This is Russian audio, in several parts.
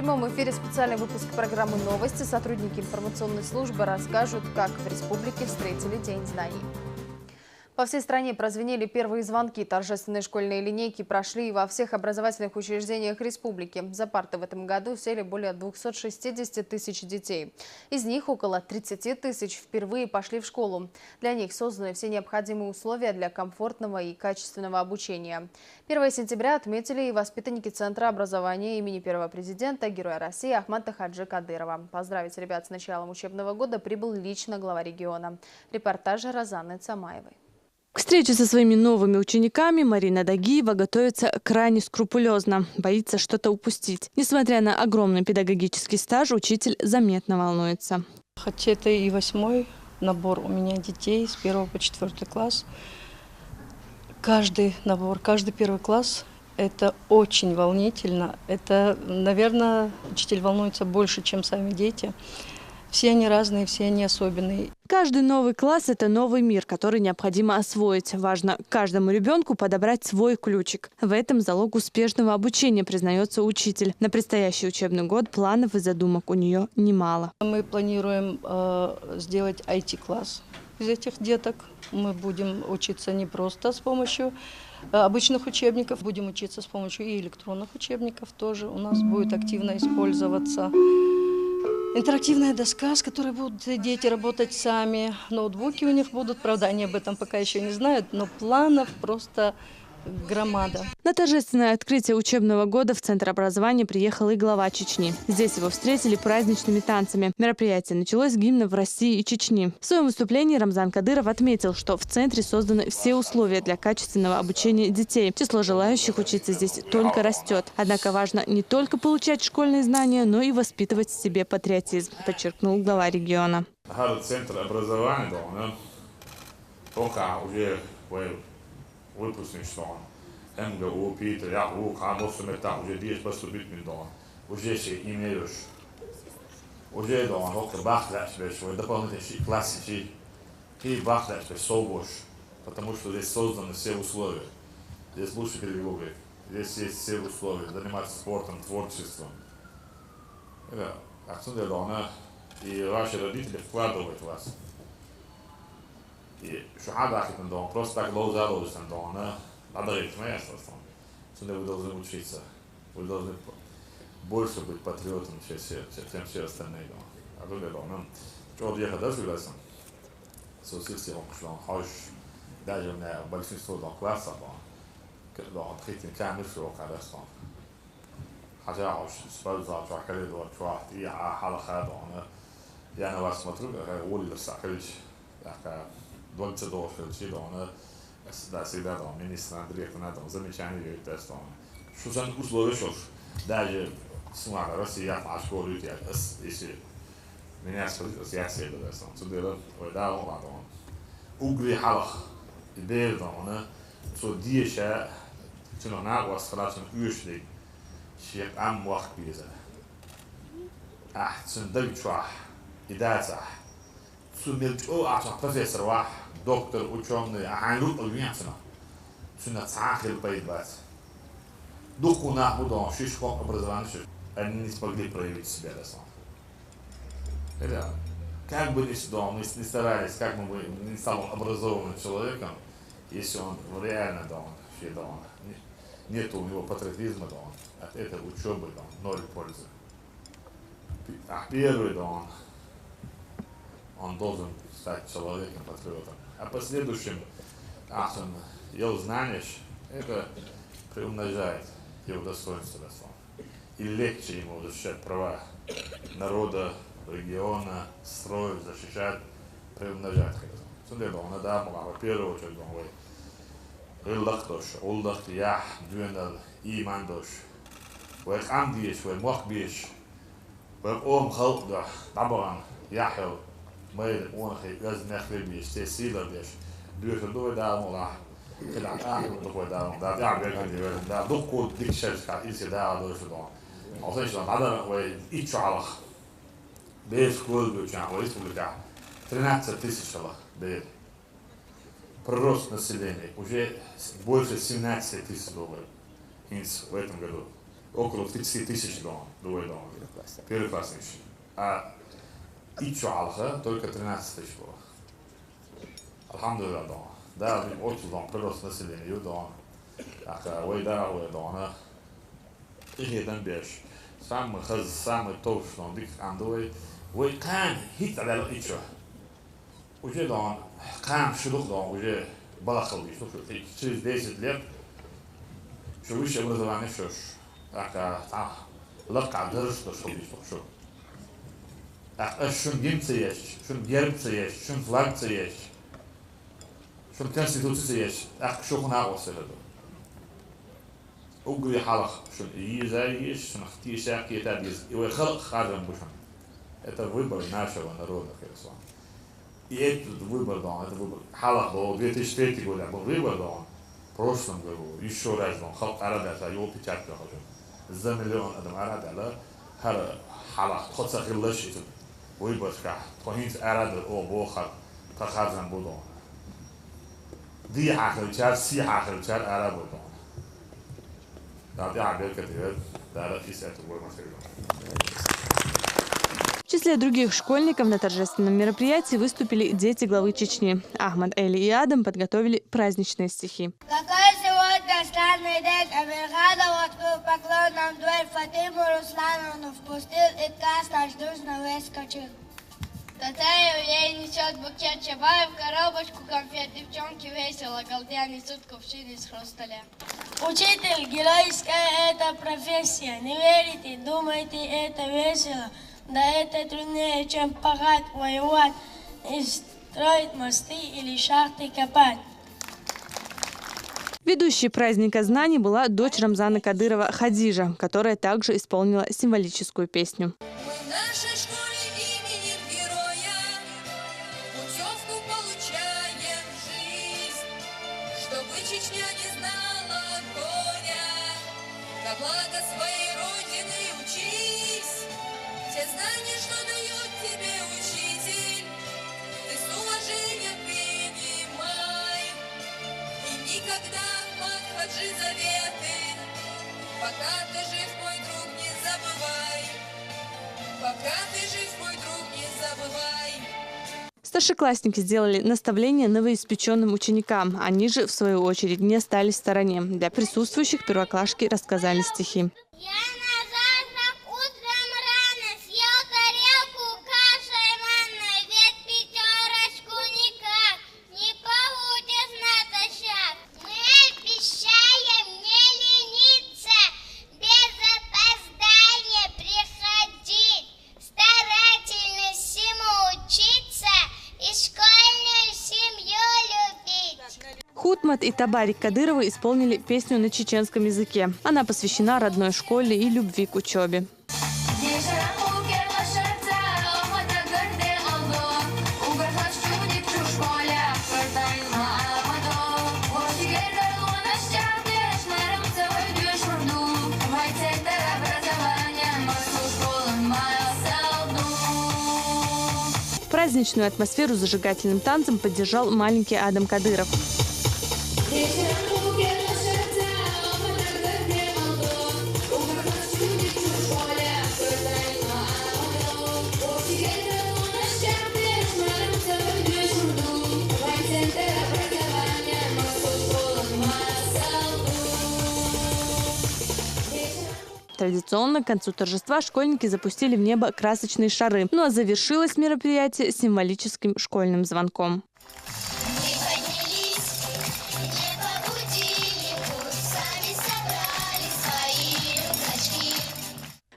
прямом эфире специальный выпуск программы «Новости». Сотрудники информационной службы расскажут, как в республике встретили День знаний. По всей стране прозвенели первые звонки. Торжественные школьные линейки прошли во всех образовательных учреждениях республики. За парты в этом году сели более 260 тысяч детей. Из них около 30 тысяч впервые пошли в школу. Для них созданы все необходимые условия для комфортного и качественного обучения. 1 сентября отметили и воспитанники Центра образования имени первого президента, Героя России Ахмата Хаджи Кадырова. Поздравить ребят с началом учебного года прибыл лично глава региона. Репортаж Розаны Цамаевой. К встрече со своими новыми учениками Марина Дагиева готовится крайне скрупулезно, боится что-то упустить. Несмотря на огромный педагогический стаж, учитель заметно волнуется. Хотя это и 8-й набор у меня детей с 1 по 4 класс. Каждый набор, каждый 1 класс – это очень волнительно. Это, наверное, учитель волнуется больше, чем сами дети. Все они разные, все они особенные. Каждый новый класс – это новый мир, который необходимо освоить. Важно каждому ребенку подобрать свой ключик. В этом залог успешного обучения, признается учитель. На предстоящий учебный год планов и задумок у нее немало. Мы планируем сделать IT-класс из этих деток. Мы будем учиться не просто с помощью обычных учебников, будем учиться с помощью и электронных учебников тоже. У нас будет активно использоваться интерактивная доска, с которой будут дети работать сами. Ноутбуки у них будут, правда, они об этом пока еще не знают, но планов просто громада. На торжественное открытие учебного года в Центр образования приехал и глава Чечни. Здесь его встретили праздничными танцами. Мероприятие началось с гимнов России и Чечни. В своем выступлении Рамзан Кадыров отметил, что в центре созданы все условия для качественного обучения детей. Число желающих учиться здесь только растет. Однако важно не только получать школьные знания, но и воспитывать в себе патриотизм, подчеркнул глава региона. Центр образования пока уже выпускничеством. МГУ, Питер, ЯГУ, Хамовсу, Мета, уже здесь поступить не дома. Уже все имеешь. Уже дома, только бахляешь, дополнительные классики, и бахляешь, собой. Потому что здесь созданы все условия. Здесь лучше педагоги, здесь есть все условия, заниматься спортом, творчеством. Это отсюда дома, и ваши родители вкладывают в вас. И что хадахит дома, просто так лоузалось дома, надо говорить, моя осталась. Сюда вы должны учиться, вы должны больше быть патриотом, чем все остальные дома. А тут дома, что я ехал дальше, социалистам, что он даже на большинство классов, когда он третий камер, что он кадастан. Хотя он спал за калиду, что я халахад, он я на вас смотрю, как улица сахарич, как 20 år siden, der всегда там министр директор на этом замечание и тест. Что за условия что? Даже сумма Россия а школу идти, если меня спросят, я себе да сам. Сюда да он ладно. Угри халах идея там, что диеша, что на вас фразен уrslig, шех ам вах беза. Что дальчва идея. Сумелч профессор вах, доктор, ученый, ханрут альянсна. Сюна цахил поедбать. Духу на будом шишком образования, они не смогли проявить себя до сам. Это как бы не старались, как бы мы не стал образованным человеком, если он реально нет у него патриотизма, от этой учебы ноль пользы. А первый он должен стать человеком, патриотом. А последующим, его знаешь, это приумножает его достоинство. И легче ему защищать права народа, региона, строить, защищать, приумножать. Он в первую очередь, Рылдахтош, Улдахт, Ях, Дюнал, Имандош, Вэх Амдиеш, Вэх Мохбиш, Вэх Ом Халкда, Табаран, Яхел, Мэйд, Онхи, Газнехлебиш, Те Силардеш, Дюхердой Дамула, такой да, духу дикшерска изи да дошедо. Also что надо вы и чалах. Без школы учат, в республика 13 тысяч без. Прирост населения уже больше 17 тысяч долларов в этом году. около 30 тысяч дома, другой дома. Первоклассник. А Ичуалха только 13 тысяч было. Алхамдулилlah дома. Да, очень дом, прирост населения, дома. Ойда, дома. Их там беш. Самый хаз, самый толстый, он дик андуй. Ой, кан, хит алял ичу. Уже дома, кан, шелух дома, уже балахал. Через 10 лет, что высшее образование, что ж. Лак адырыш, что что. Шун гимцы есть, шун гербцы есть, шун флагцы есть, шун конституция есть. Шухун агос это. Угри халах, шун изай есть, шун хтишак это есть. И вы халах хазам бушан. Это выбор нашего народа, Херсон. И этот выбор, да, это выбор. Халах был 2003 год, был выбор, да, в прошлом году, еще раз, да, халах арадата, его печатка хожу. За миллион адам арадала, халах, тхотса хиллаш это. ويبرشكا تونيت أراد أو بوخر تخارجن بودون دي حاخر شار سي حاخر شار أراد بودون ده دي عبير كتير ده رئيس أتوبر مسيرون. В числе других школьников на торжественном мероприятии выступили дети главы Чечни. Ахмад, Эли и Адам подготовили праздничные стихи. Какой сегодня странный день, Амирхадов открыл поклон нам дверь, Фатиму Руслановну впустил, и ткач наш дружно выскочил. Татаев ей несет букет чабаев, коробочку конфет, девчонки весело, галдя несут кувшины из хрусталя. Учитель, геройская это профессия, не верите, думаете, это весело. Да это труднее, чем пахать, воевать, и строить мосты или шахты копать. Ведущей праздника знаний была дочь Рамзана Кадырова Хадижа, которая также исполнила символическую песню. Пока ты жив, мой друг, не забывай. Пока ты жив, мой друг, не забывай. Старшеклассники сделали наставление новоиспеченным ученикам. Они же, в свою очередь, не остались в стороне. Для присутствующих первоклашки рассказали стихи. Хутмат и Табарик Кадыровы исполнили песню на чеченском языке. Она посвящена родной школе и любви к учебе. Праздничную атмосферу зажигательным танцем поддержал маленький Адам Кадыров. Традиционно к концу торжества школьники запустили в небо красочные шары. Ну а завершилось мероприятие символическим школьным звонком.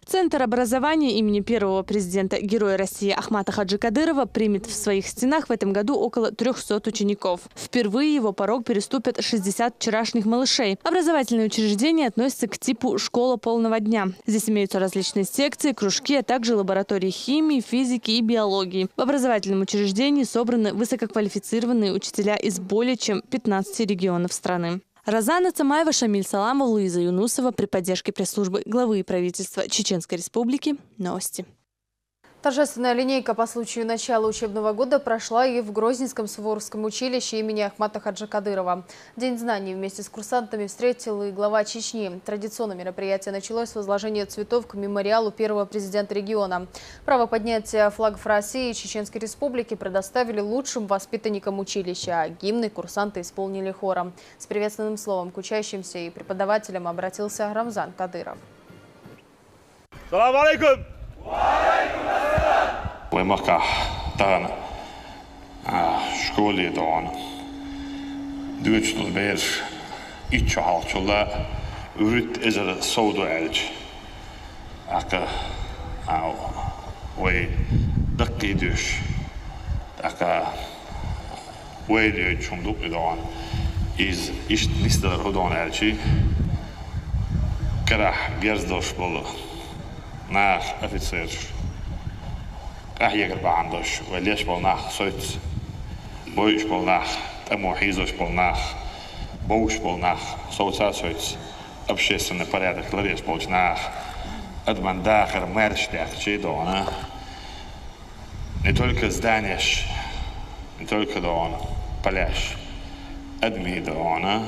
Центр образования имени первого президента Героя России Ахмата Хаджи Кадырова примет в своих стенах в этом году около 300 учеников. Впервые его порог переступят 60 вчерашних малышей. Образовательное учреждение относится к типу «школа полного дня». Здесь имеются различные секции, кружки, а также лаборатории химии, физики и биологии. В образовательном учреждении собраны высококвалифицированные учителя из более чем 15 регионов страны. Розана Цамаева, Шамиль Саламов, Луиза Юнусова при поддержке пресс-службы главы правительства Чеченской Республики. Новости. Торжественная линейка по случаю начала учебного года прошла и в Грозненском Суворовском училище имени Ахмата Хаджи Кадырова. День знаний вместе с курсантами встретил и глава Чечни. Традиционно мероприятие началось с возложения цветов к мемориалу первого президента региона. Право поднятия флагов России и Чеченской Республики предоставили лучшим воспитанникам училища, а гимны курсанты исполнили хором. С приветственным словом к учащимся и преподавателям обратился Рамзан Кадыров. Салам алейкум! ومكة تغن شكولي دون دوتشل بير إتشال شلا ورد إزر سودو علج أكا أو وي دقي دوش أكا ويلي شوم دوك دون إز إشت نستر هدون علجي كراح جرزدوش بول ناخ أفيتسير أحياك بعندش وليش بالناخ صوت بويش بالناخ تمو حيزوش بالناخ بوش بالناخ صوت صوت أبشي سنة بريدك لريش بوش ناخ أدمن داخر مرش داخل شي دونا نتولك زدانيش نتولك دونا بلاش أدمي دونا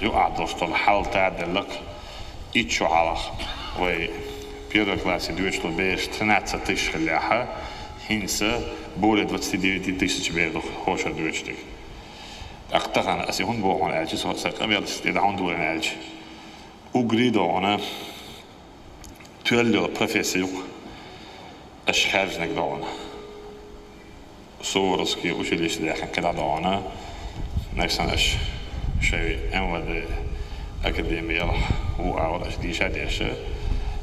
يقعدوش طول حال تعدلك إيتشو علاق وي Первый класс идет, бежит 13 тысяч ляха, хинса более 29 тысяч бедов хочет движить. Так таган, если он был он альчи, so sagt er, dass der Hund wohl альчи. Ugridona, tuello профессию, ашхаржник дона. Суворовский училище ляха кададона, некsanаш, шей МВД академия, у аураш дишадеше.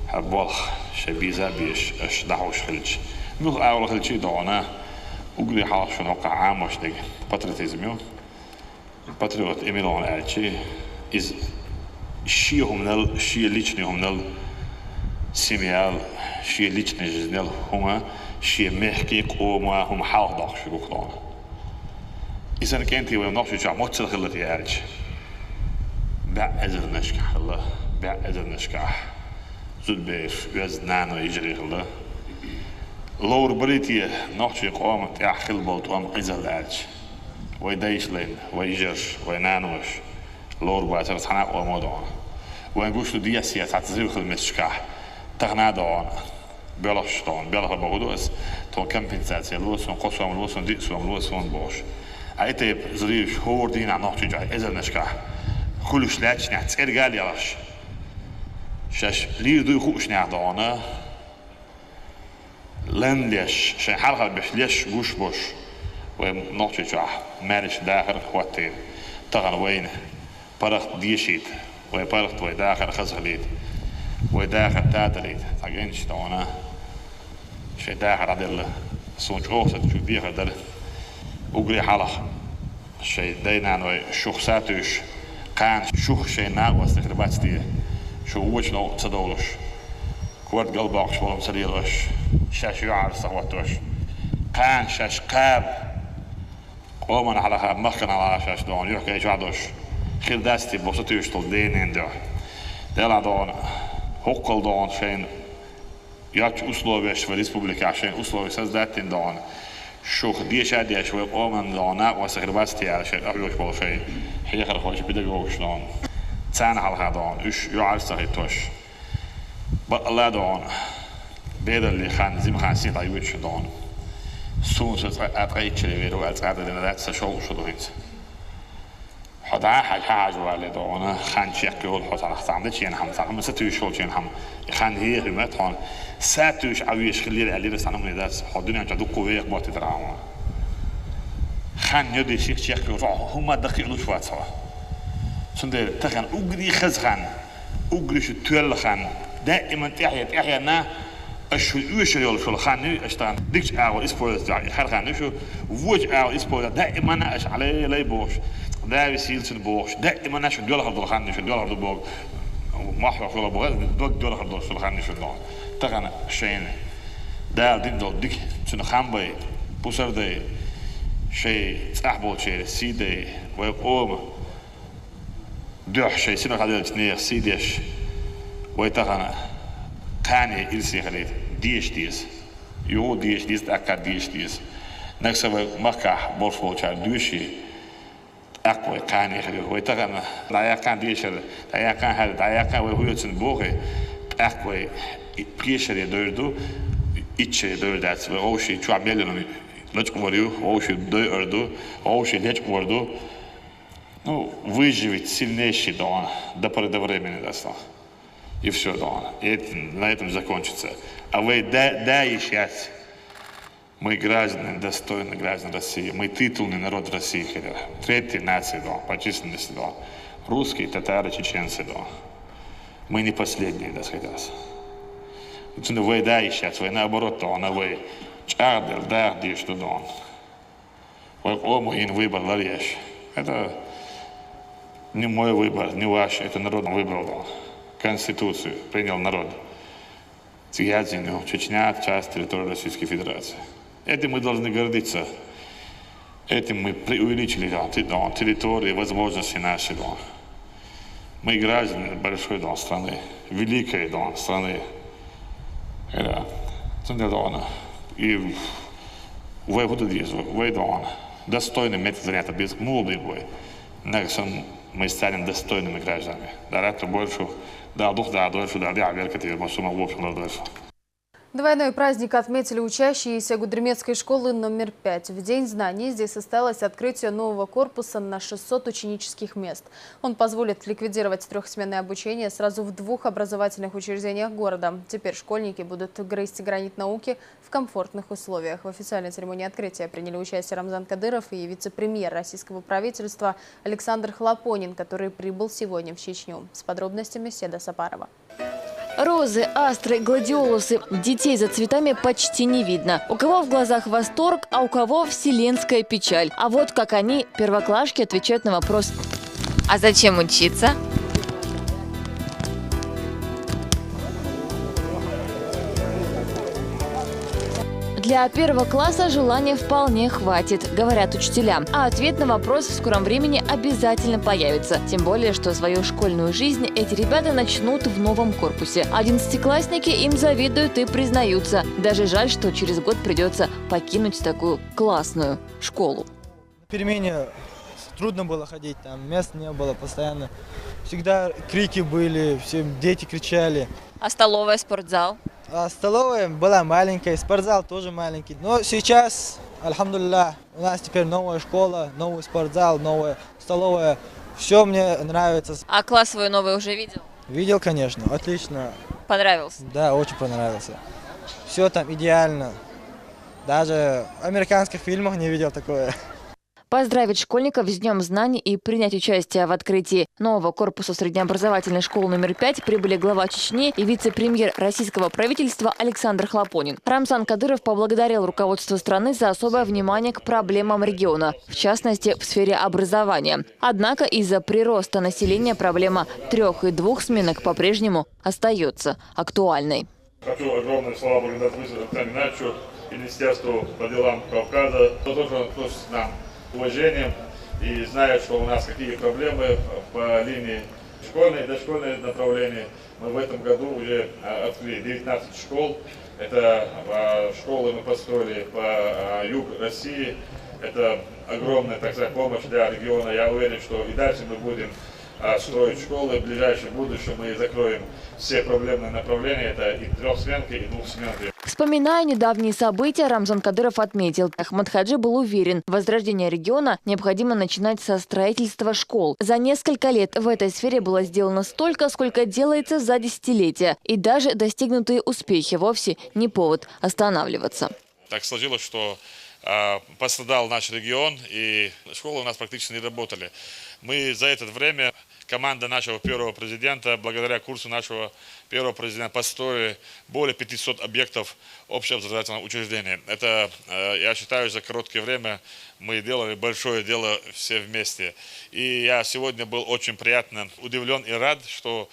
هالبالخ شبيزة بيش اش دعوش خلج نوخ اول خلجي دونا وقلي حالك شو نوقع عام وش دق باتريتيزميو باتريوت ايميلون الشي از شي هم شي ليچني هم سيميال شي ليچني جزنل هما شي محكي قوما هم حال داخ شو كلون اذا كنتي وين نوخ شو موتل خلتي ارج بع ازل نشكح الله بع ازل نشكح زود بيز نانو يجري الله لور بريتي نحشي قوام تاع خلبوت وام قزل العج ويدايش لين ويجرش وينانوش لور باتر تحناق ومودون وينقوش له دي سياسات زيو خلمتشكاح تغنا دون بيلوش دون بيلوش بغدوس تو كمبنساتسيا لوسون قصوام لوسون ديسوام لوسون بوش ايتيب زريش هور دين عن نحشي جاي ازل نشكاح كلش لاتش نحت ارقال يلاش شاش ليه دو يخوش نعدانا لن ليش شاي حلقة بش ليش قوش بوش ونوتشي جاح مارش داخل خواتين تغن وين برخت ديشيت وبرخت ويداخل خزغليت ويداخل تادريت تاقينش دانا شاي داخل عدل سونج اوسط شو بيخل دل وقري حلق شاي داينان وي شخصاتوش قان شوخ شاي ناق واستخربات ديه شو وجه نو تصدولش كورد قلباقش ولا مسليلش شاش يعرف صوتوش قان شاش قاب قومنا على مخنا على شاش دون يحكي ايش عدوش خير داستي بوستيوش طول دينين دو ديلا دون حقل دون شين ياتش اسلوبش في الريسبوبليكا شين اسلوبش سازداتين دون شوخ ديش عديش وقومن دون وسخرباتي على شين احيوش بول شين حيخر خوش بدقوش دون تسان على هذا إيش يعرف صحيتوش بالله دون بدل اللي خان زي ما خان سيد عيوش دون سون شو أتريتش اللي بيرو أتعاد لنا لا تسشوا شو دويت حدا حاجة ولا دون خان شيك يقول حدا على خسامدش يعني هم صار ستوش شو يعني هم خان هي رمت هون ساتوش عيوش خليه عليه بس أنا من داس حدنا عند دكتور وياك ما تدرعون خان يدي شيك يقول هم دقيقة شوات سوا سندر تخن أجري خزخان أجري شو تويل خان دائما تحيا نا أشو يوشيل شو الخان ني أشتان ديكش أو إسبوع جاي خان شو وجه أو إسبوع دائما نا أش عليه لا يبوش دا بيصير سنبوش دائما نا شو دولار هذا الخان شو دولار هذا بوج ما أحرق ولا بوج دولار هذا شو الخان شو دولار تخن شين دا دين دول ديك شو خان بي بوسر ده شيء صاحبه شيء سيده ويقوم دوح شيء سنة قدر تنير سيدش ويتغنى كاني إلسي خليت ديش jūtīšties, akadīšties. Neksava makā bolšvolčā duši, akvoi kāniekari, vai tagana, dajakan diešari, dajakan hari, dajakan vai huyotsin bogi, akvoi priešari dördu, itchari dördats, vai oši čua mielinami, лечку варю, овощи дойду, овощи лечку варду. Ну, выживет сильнейший до поры до времени достал. И все, и на этом закончится. А вы сейчас мы граждане, достойные граждане России, мы титульный народ России, третья нация, по численности, русские, татары, чеченцы, мы не последние, да, сказать. Вы сейчас, вы наоборот, вы чардер, да, что вы мой выбор, ларьеш. Это не мой выбор, не ваш, это народ выбрал. Конституцию принял народ. Тяготину, Чечня, часть территории Российской Федерации. Этим мы должны гордиться. Этим мы преувеличили территории, возможности наши. Мы граждане большой страны, великой страны. Это и вы достойны метод занятия без молодой бой. Мы станем достойными гражданами. Да, это больше, да, дух, да, дольше, да, верка, в общем, дольше. Двойной праздник отметили учащиеся Гудеремецкой школы номер 5. В День знаний здесь состоялось открытие нового корпуса на 600 ученических мест. Он позволит ликвидировать трехсменное обучение сразу в 2 образовательных учреждениях города. Теперь школьники будут грызть гранит науки в комфортных условиях. В официальной церемонии открытия приняли участие Рамзан Кадыров и вице-премьер российского правительства Александр Хлопонин, который прибыл сегодня в Чечню. С подробностями Седа Сапарова. Розы, астры, гладиолусы. Детей за цветами почти не видно. У кого в глазах восторг, а у кого вселенская печаль. А вот как они, первоклашки, отвечают на вопрос: а зачем учиться? Для 1 класса желания вполне хватит, говорят учителя. А ответ на вопрос в скором времени обязательно появится. Тем более, что свою школьную жизнь эти ребята начнут в новом корпусе. 11-классники им завидуют и признаются. Даже жаль, что через год придется покинуть такую классную школу. На перемене трудно было ходить, там мест не было постоянно. Всегда крики были, все дети кричали. А столовая, спортзал? А столовая была маленькая, спортзал тоже маленький. Но сейчас, альхамдулиллах, у нас теперь новая школа, новый спортзал, новая столовая. Все мне нравится. А класс свой новый уже видел? Видел, конечно, отлично. Понравился? Да, очень понравился. Все там идеально. Даже в американских фильмах не видел такое. Поздравить школьников с Днем знаний и принять участие в открытии нового корпуса среднеобразовательной школы номер 5 прибыли глава Чечни и вице-премьер российского правительства Александр Хлопонин. Рамзан Кадыров поблагодарил руководство страны за особое внимание к проблемам региона, в частности, в сфере образования. Однако из-за прироста населения проблема 3 и 2 сменок по-прежнему остается актуальной. Хочу огромные слова благодарить Министерству по делам Кавказа, кто тоже относится к нам уважением и знает, что у нас какие проблемы по линии школьной и дошкольной направления. Мы в этом году уже открыли 19 школ. Это школы мы построили по югу России. Это огромная, так сказать, помощь для региона. Я уверен, что и дальше мы будем строить школы. В ближайшем будущем мы закроем все проблемные направления. Это и трехсменки, и двухсменки. Вспоминая недавние события, Рамзан Кадыров отметил, Ахмад Хаджи был уверен, возрождение региона необходимо начинать со строительства школ. За несколько лет в этой сфере было сделано столько, сколько делается за десятилетия. И даже достигнутые успехи вовсе не повод останавливаться. Так сложилось, что пострадал наш регион, и школы у нас практически не работали. Мы за это время, команда нашего первого президента, благодаря курсу нашего первого президента, построили более 500 объектов общеобразовательного учреждения. Это, я считаю, за короткое время мы делали большое дело все вместе. И я сегодня был очень приятно удивлен и рад, что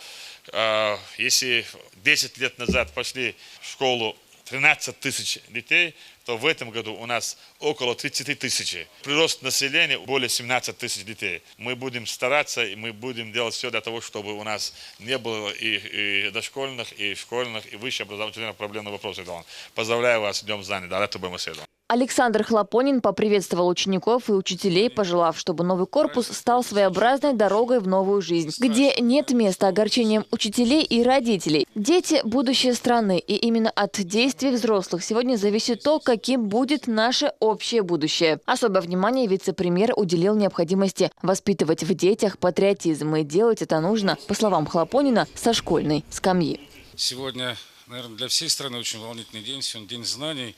если 10 лет назад пошли в школу 13 тысяч детей, то в этом году у нас около 30 тысяч. Прирост населения более 17 тысяч детей. Мы будем стараться, и мы будем делать все для того, чтобы у нас не было и дошкольных, и школьных, и высших образовательных проблемных вопросов. Поздравляю вас с Днем знаний. Александр Хлопонин поприветствовал учеников и учителей, пожелав, чтобы новый корпус стал своеобразной дорогой в новую жизнь, где нет места огорчениям учителей и родителей. Дети – будущее страны, и именно от действий взрослых сегодня зависит то, каким будет наше общее будущее. Особое внимание вице-премьер уделил необходимости воспитывать в детях патриотизм, и делать это нужно, по словам Хлопонина, со школьной скамьи. Сегодня, наверное, для всей страны очень волнительный день, сегодня День знаний.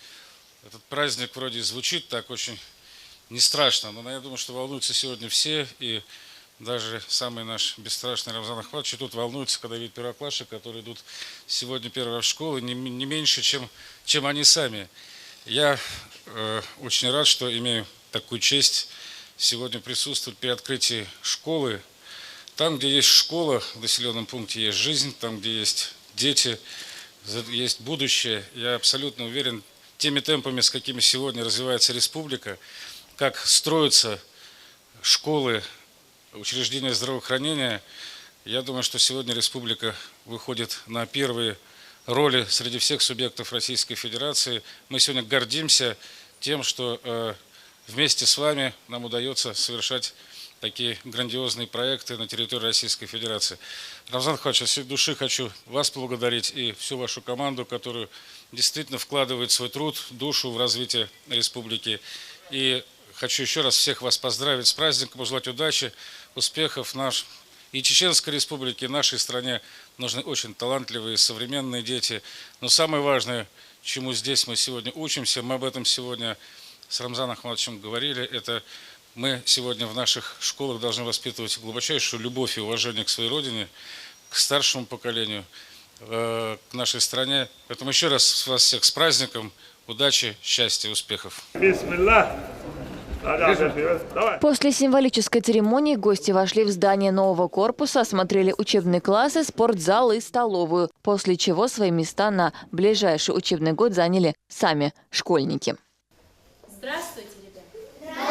Этот праздник вроде звучит так очень не страшно, но я думаю, что волнуются сегодня все, и даже самый наш бесстрашный Рамзан Ахматович тут волнуется, когда видит первоклассников, которые идут сегодня первые в школу, не меньше, чем они сами. Я очень рад, что имею такую честь сегодня присутствовать при открытии школы. Там, где есть школа, в населенном пункте есть жизнь, там, где есть дети, есть будущее. Я абсолютно уверен, теми темпами, с какими сегодня развивается республика, как строятся школы, учреждения здравоохранения, я думаю, что сегодня республика выходит на первые роли среди всех субъектов Российской Федерации. Мы сегодня гордимся тем, что вместе с вами нам удается совершать такие грандиозные проекты на территории Российской Федерации. Рамзан Ахматович, от всей души хочу вас поблагодарить и всю вашу команду, которую действительно вкладывает свой труд, душу в развитие республики. И хочу еще раз всех вас поздравить с праздником, пожелать удачи, успехов и Чеченской Республике, и нашей стране нужны очень талантливые, современные дети. Но самое важное, чему здесь мы сегодня учимся, мы об этом сегодня с Рамзаном Ахматовичем говорили, это мы сегодня в наших школах должны воспитывать глубочайшую любовь и уважение к своей родине, к старшему поколению, к нашей стране. Поэтому еще раз вас всех с праздником, удачи, счастья, успехов. После символической церемонии гости вошли в здание нового корпуса, осмотрели учебные классы, спортзал и столовую, после чего свои места на ближайший учебный год заняли сами школьники. Здравствуйте, ребята!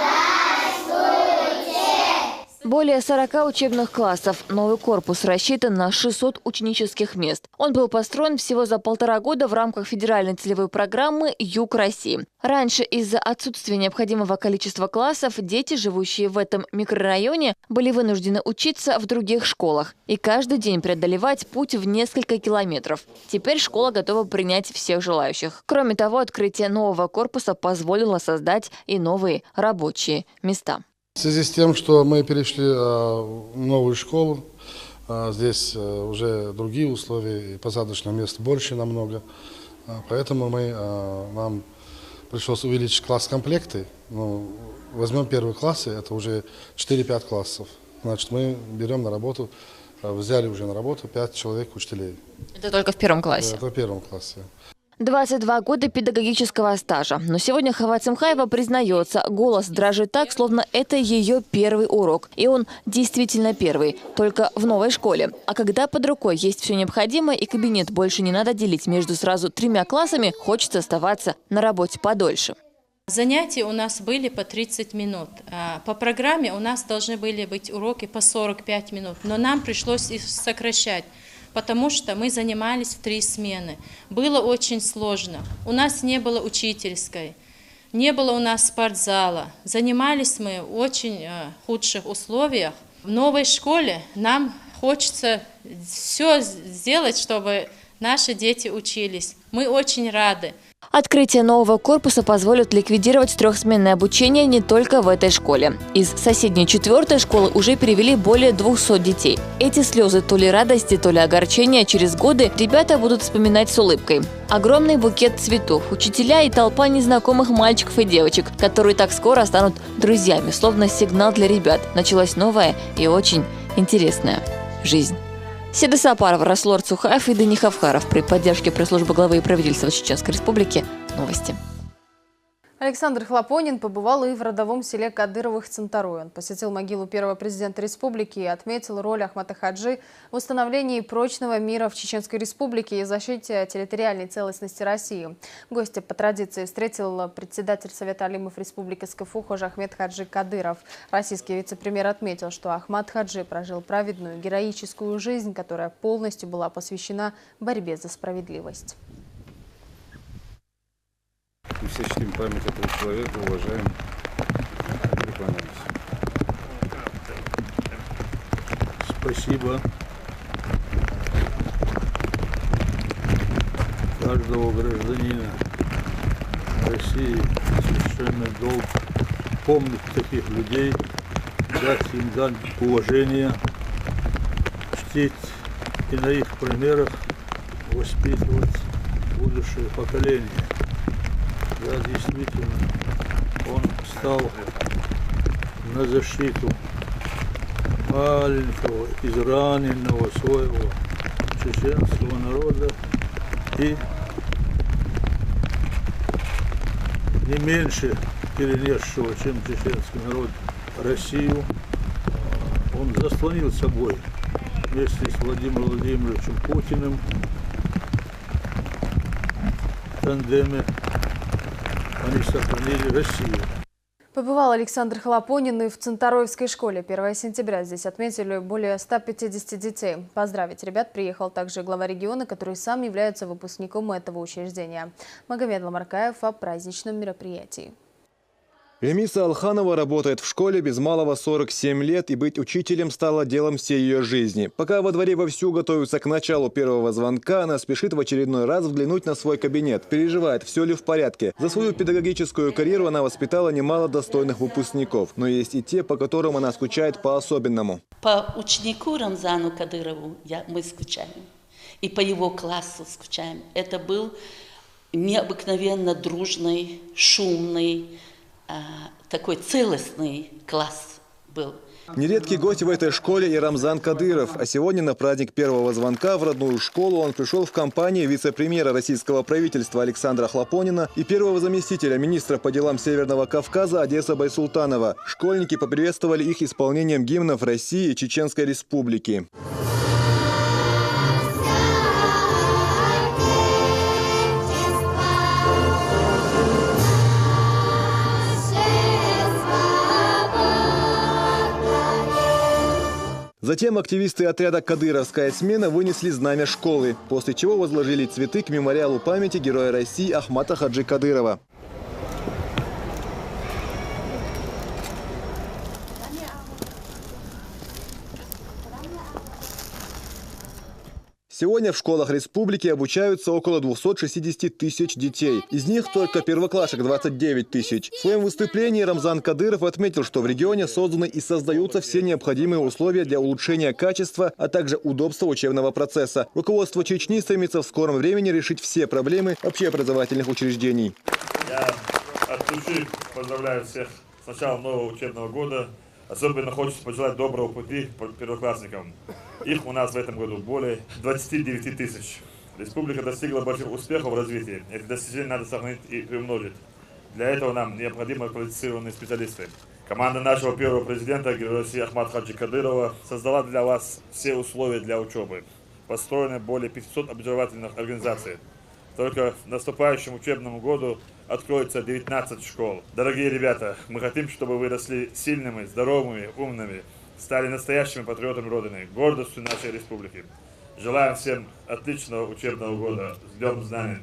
Более 40 учебных классов. Новый корпус рассчитан на 600 ученических мест. Он был построен всего за 1,5 года в рамках федеральной целевой программы «Юг России». Раньше из-за отсутствия необходимого количества классов дети, живущие в этом микрорайоне, были вынуждены учиться в других школах и каждый день преодолевать путь в несколько километров. Теперь школа готова принять всех желающих. Кроме того, открытие нового корпуса позволило создать и новые рабочие места. В связи с тем, что мы перешли в новую школу, здесь уже другие условия, и посадочных мест больше намного, поэтому нам пришлось увеличить класс-комплекты. Возьмем первые классы, это уже 4-5 классов. Значит, мы берем на работу, взяли уже на работу 5 человек учителей. Это только в первом классе? Это в первом классе. 22 года педагогического стажа. Но сегодня Хава Цимхаева признается, голос дрожит так, словно это ее первый урок. И он действительно первый, только в новой школе. А когда под рукой есть все необходимое и кабинет больше не надо делить между сразу 3 классами, хочется оставаться на работе подольше. Занятия у нас были по 30 минут. По программе у нас должны были быть уроки по 45 минут. Но нам пришлось их сокращать, потому что мы занимались в 3 смены. Было очень сложно. У нас не было учительской, не было у нас спортзала. Занимались мы в очень худших условиях. В новой школе нам хочется все сделать, чтобы наши дети учились. Мы очень рады. Открытие нового корпуса позволит ликвидировать 3-сменное обучение не только в этой школе. Из соседней 4-й школы уже перевели более 200 детей. Эти слезы то ли радости, то ли огорчения через годы ребята будут вспоминать с улыбкой. Огромный букет цветов, учителя и толпа незнакомых мальчиков и девочек, которые так скоро станут друзьями, словно сигнал для ребят. Началась новая и очень интересная жизнь. Седа Сапарова, Раслор Цухаев и Дани Хавхаров. При поддержке пресс-службы главы и правительства Чеченской Республики. Новости. Александр Хлопонин побывал и в родовом селе Кадыровых Центарой. Он посетил могилу первого президента республики и отметил роль Ахмата Хаджи в установлении прочного мира в Чеченской республике и защите территориальной целостности России. Гостя по традиции встретил председатель Совета алимов Республики СКФУ Хожахмед Хаджи Кадыров. Российский вице-премьер отметил, что Ахмат Хаджи прожил праведную, героическую жизнь, которая полностью была посвящена борьбе за справедливость. Мы все чтим память этого человека, уважаем и преклоняемся. Спасибо каждого гражданина России. Священный долг помнить таких людей, дать им дань уважения, чтить и на их примерах воспитывать будущее поколение. Да, действительно, он стал на защиту маленького, израненного своего чеченского народа и не меньше перенесшего, чем чеченский народ, Россию. Он заслонил собой вместе с Владимиром Владимировичем Путиным в тандеме. Они сохранили Россию. Побывал Александр Хлопонин и в Центароевской школе. 1 сентября здесь отметили более 150 детей. Поздравить ребят приехал также глава региона, который сам является выпускником этого учреждения. Магомед Ламаркаев о праздничном мероприятии. Ремиса Алханова работает в школе без малого 47 лет, и быть учителем стало делом всей ее жизни. Пока во дворе вовсю готовятся к началу первого звонка, она спешит в очередной раз взглянуть на свой кабинет. Переживает, все ли в порядке. За свою педагогическую карьеру она воспитала немало достойных выпускников. Но есть и те, по которым она скучает по-особенному. По ученику Рамзану Кадырову мы скучаем. И по его классу скучаем. Это был необыкновенно дружный, шумный, такой целостный класс был. Нередкий гость в этой школе и Рамзан Кадыров. А сегодня на праздник первого звонка в родную школу он пришел в компании вице-премьера российского правительства Александра Хлопонина и первого заместителя министра по делам Северного Кавказа Одесса Байсултанова. Школьники поприветствовали их исполнением гимнов России и Чеченской Республики. Затем активисты отряда «Кадыровская смена» вынесли знамя школы, после чего возложили цветы к мемориалу памяти героя России Ахмата Хаджи Кадырова. Сегодня в школах республики обучаются около 260 тысяч детей. Из них только первоклашек 29 тысяч. В своем выступлении Рамзан Кадыров отметил, что в регионе созданы и создаются все необходимые условия для улучшения качества, а также удобства учебного процесса. Руководство Чечни стремится в скором времени решить все проблемы общеобразовательных учреждений. Я от души поздравляю всех с началом нового учебного года. Особенно хочется пожелать доброго пути первоклассникам. Их у нас в этом году более 29 тысяч. Республика достигла больших успехов в развитии. Эти достижения надо сохранить и приумножить. Для этого нам необходимы квалифицированные специалисты. Команда нашего первого президента, героя России Ахмата Хаджи Кадырова, создала для вас все условия для учебы. Построено более 500 образовательных организаций. Только в наступающем учебном году откроется 19 школ. Дорогие ребята, мы хотим, чтобы вы росли сильными, здоровыми, умными, стали настоящими патриотами Родины, гордостью нашей республики. Желаем всем отличного учебного года. С Днем знаний.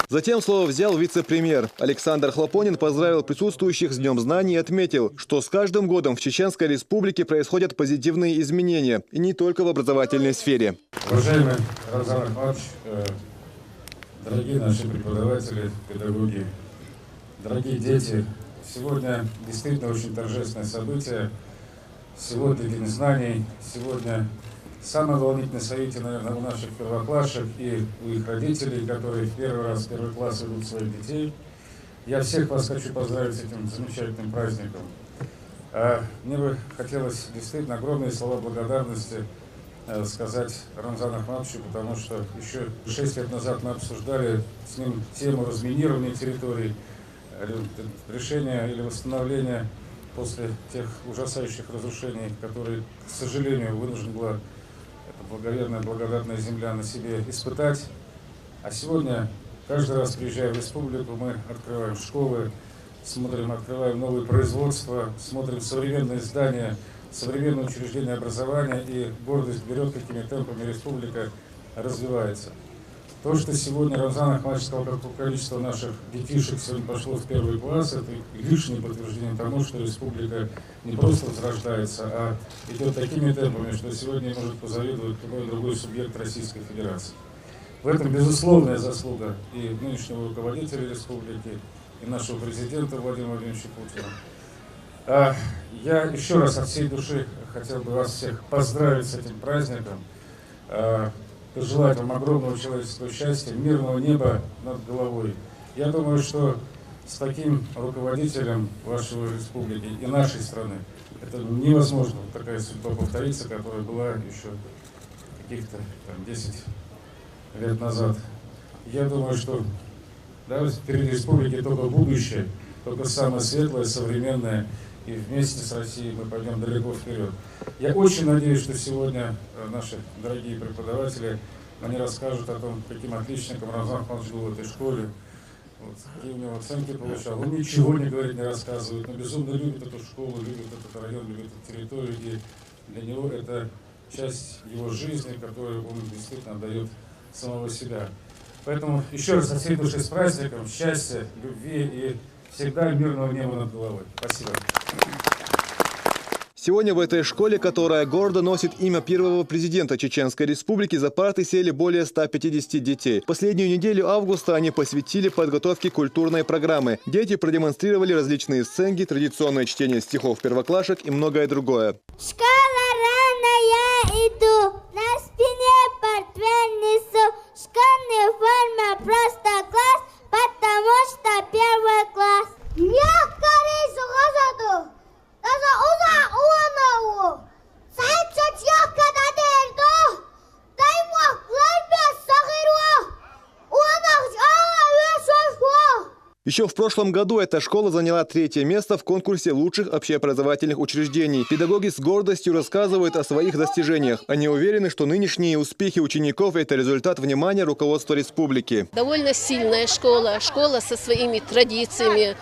Затем слово взял вице-премьер. Александр Хлопонин поздравил присутствующих с Днем знаний и отметил, что с каждым годом в Чеченской Республике происходят позитивные изменения, и не только в образовательной сфере. Уважаемый Рамзан Ахматович, дорогие наши преподаватели, педагоги, дорогие дети, сегодня действительно очень торжественное событие. Сегодня День знаний, сегодня самое волнительное событие, наверное, у наших первоклашек и у их родителей, которые в первый раз в первый класс ведут своих детей. Я всех вас хочу поздравить с этим замечательным праздником. Мне бы хотелось действительно огромные слова благодарности сказать Рамзану Ахматовичу, потому что еще 6 лет назад мы обсуждали с ним тему разминирования территорий, решения или восстановления после тех ужасающих разрушений, которые, к сожалению, вынуждена была эта благоверная, благодатная земля на себе испытать. А сегодня, каждый раз приезжая в республику, мы открываем школы, смотрим, открываем новые производства, смотрим современные здания, современные учреждения образования, и гордость берет, какими темпами республика развивается. То, что сегодня Рамзан Ахматович сказал, какое количество наших детишек сегодня пошло в 1 класс, это лишнее подтверждение тому, что республика не просто возрождается, а идет такими темпами, что сегодня может позавидовать любой другой субъект Российской Федерации. В этом безусловная заслуга и нынешнего руководителя республики, и нашего президента Владимира Владимировича Путина. Я еще раз от всей души хотел бы вас всех поздравить с этим праздником, пожелать вам огромного человеческого счастья, мирного неба над головой. Я думаю, что с таким руководителем вашей республики и нашей страны это невозможно, такая судьба повторится, которая была еще каких-то 10 лет назад. Я думаю, что впереди республики только будущее, только самое светлое, современное, и вместе с Россией мы пойдем далеко вперед. Я очень надеюсь, что сегодня наши дорогие преподаватели, они расскажут о том, каким отличником Рамзан Ахматович был в этой школе, какие у него оценки получал. Он ничего не говорит, не рассказывает, но безумно любит эту школу, любит этот район, любит эту территорию, и для него это часть его жизни, которую он действительно отдает самого себя. Поэтому еще раз от всей души с праздником, счастья, любви и всегда мирного неба над головой. Спасибо. Сегодня в этой школе, которая гордо носит имя первого президента Чеченской Республики, за парты сели более 150 детей. Последнюю неделю августа они посвятили подготовке культурной программы. Дети продемонстрировали различные сценки, традиционное чтение стихов первоклашек и многое другое. Школа рано я иду, на спине портфель несу, в школьной форме просто класс, потому что 1 класс. Мягко рейсу газаду. Таза уза уанау, сайчат яхкада дерду, даймуах лайбе сахируа, уанах ала вешошуа. Еще в прошлом году эта школа заняла 3-е место в конкурсе лучших общеобразовательных учреждений. Педагоги с гордостью рассказывают о своих достижениях. Они уверены, что нынешние успехи учеников – это результат внимания руководства республики. Довольно сильная школа, школа со своими традициями,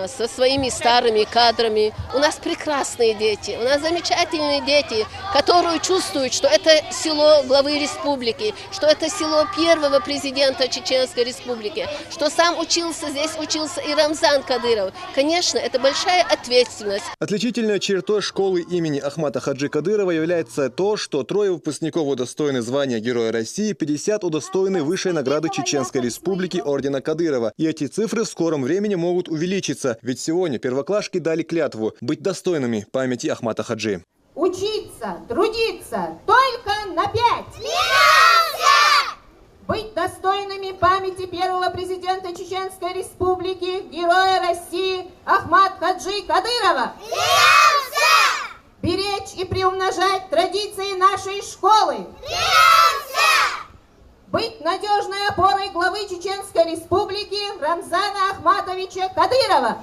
со своими старыми кадрами. У нас прекрасные дети, у нас замечательные дети, которые чувствуют, что это село главы республики, что это село первого президента Чеченской Республики, что сам учился здесь, учился и Рамзан Кадыров. Конечно, это большая ответственность. Отличительной чертой школы имени Ахмата Хаджи Кадырова является то, что 3 выпускников удостоены звания Героя России, 50 удостоены высшей награды Чеченской Республики ордена Кадырова. И эти цифры в скором времени могут увеличиться, ведь сегодня первоклашки дали клятву быть достойными памяти Ахмата Хаджи. Учиться, трудиться только на 5. Быть достойными памяти первого президента Чеченской Республики, Героя России Ахмата Хаджи Кадырова. Беречь и приумножать традиции нашей школы. Быть надежной опорой главы Чеченской Республики Рамзана Ахматовича Кадырова.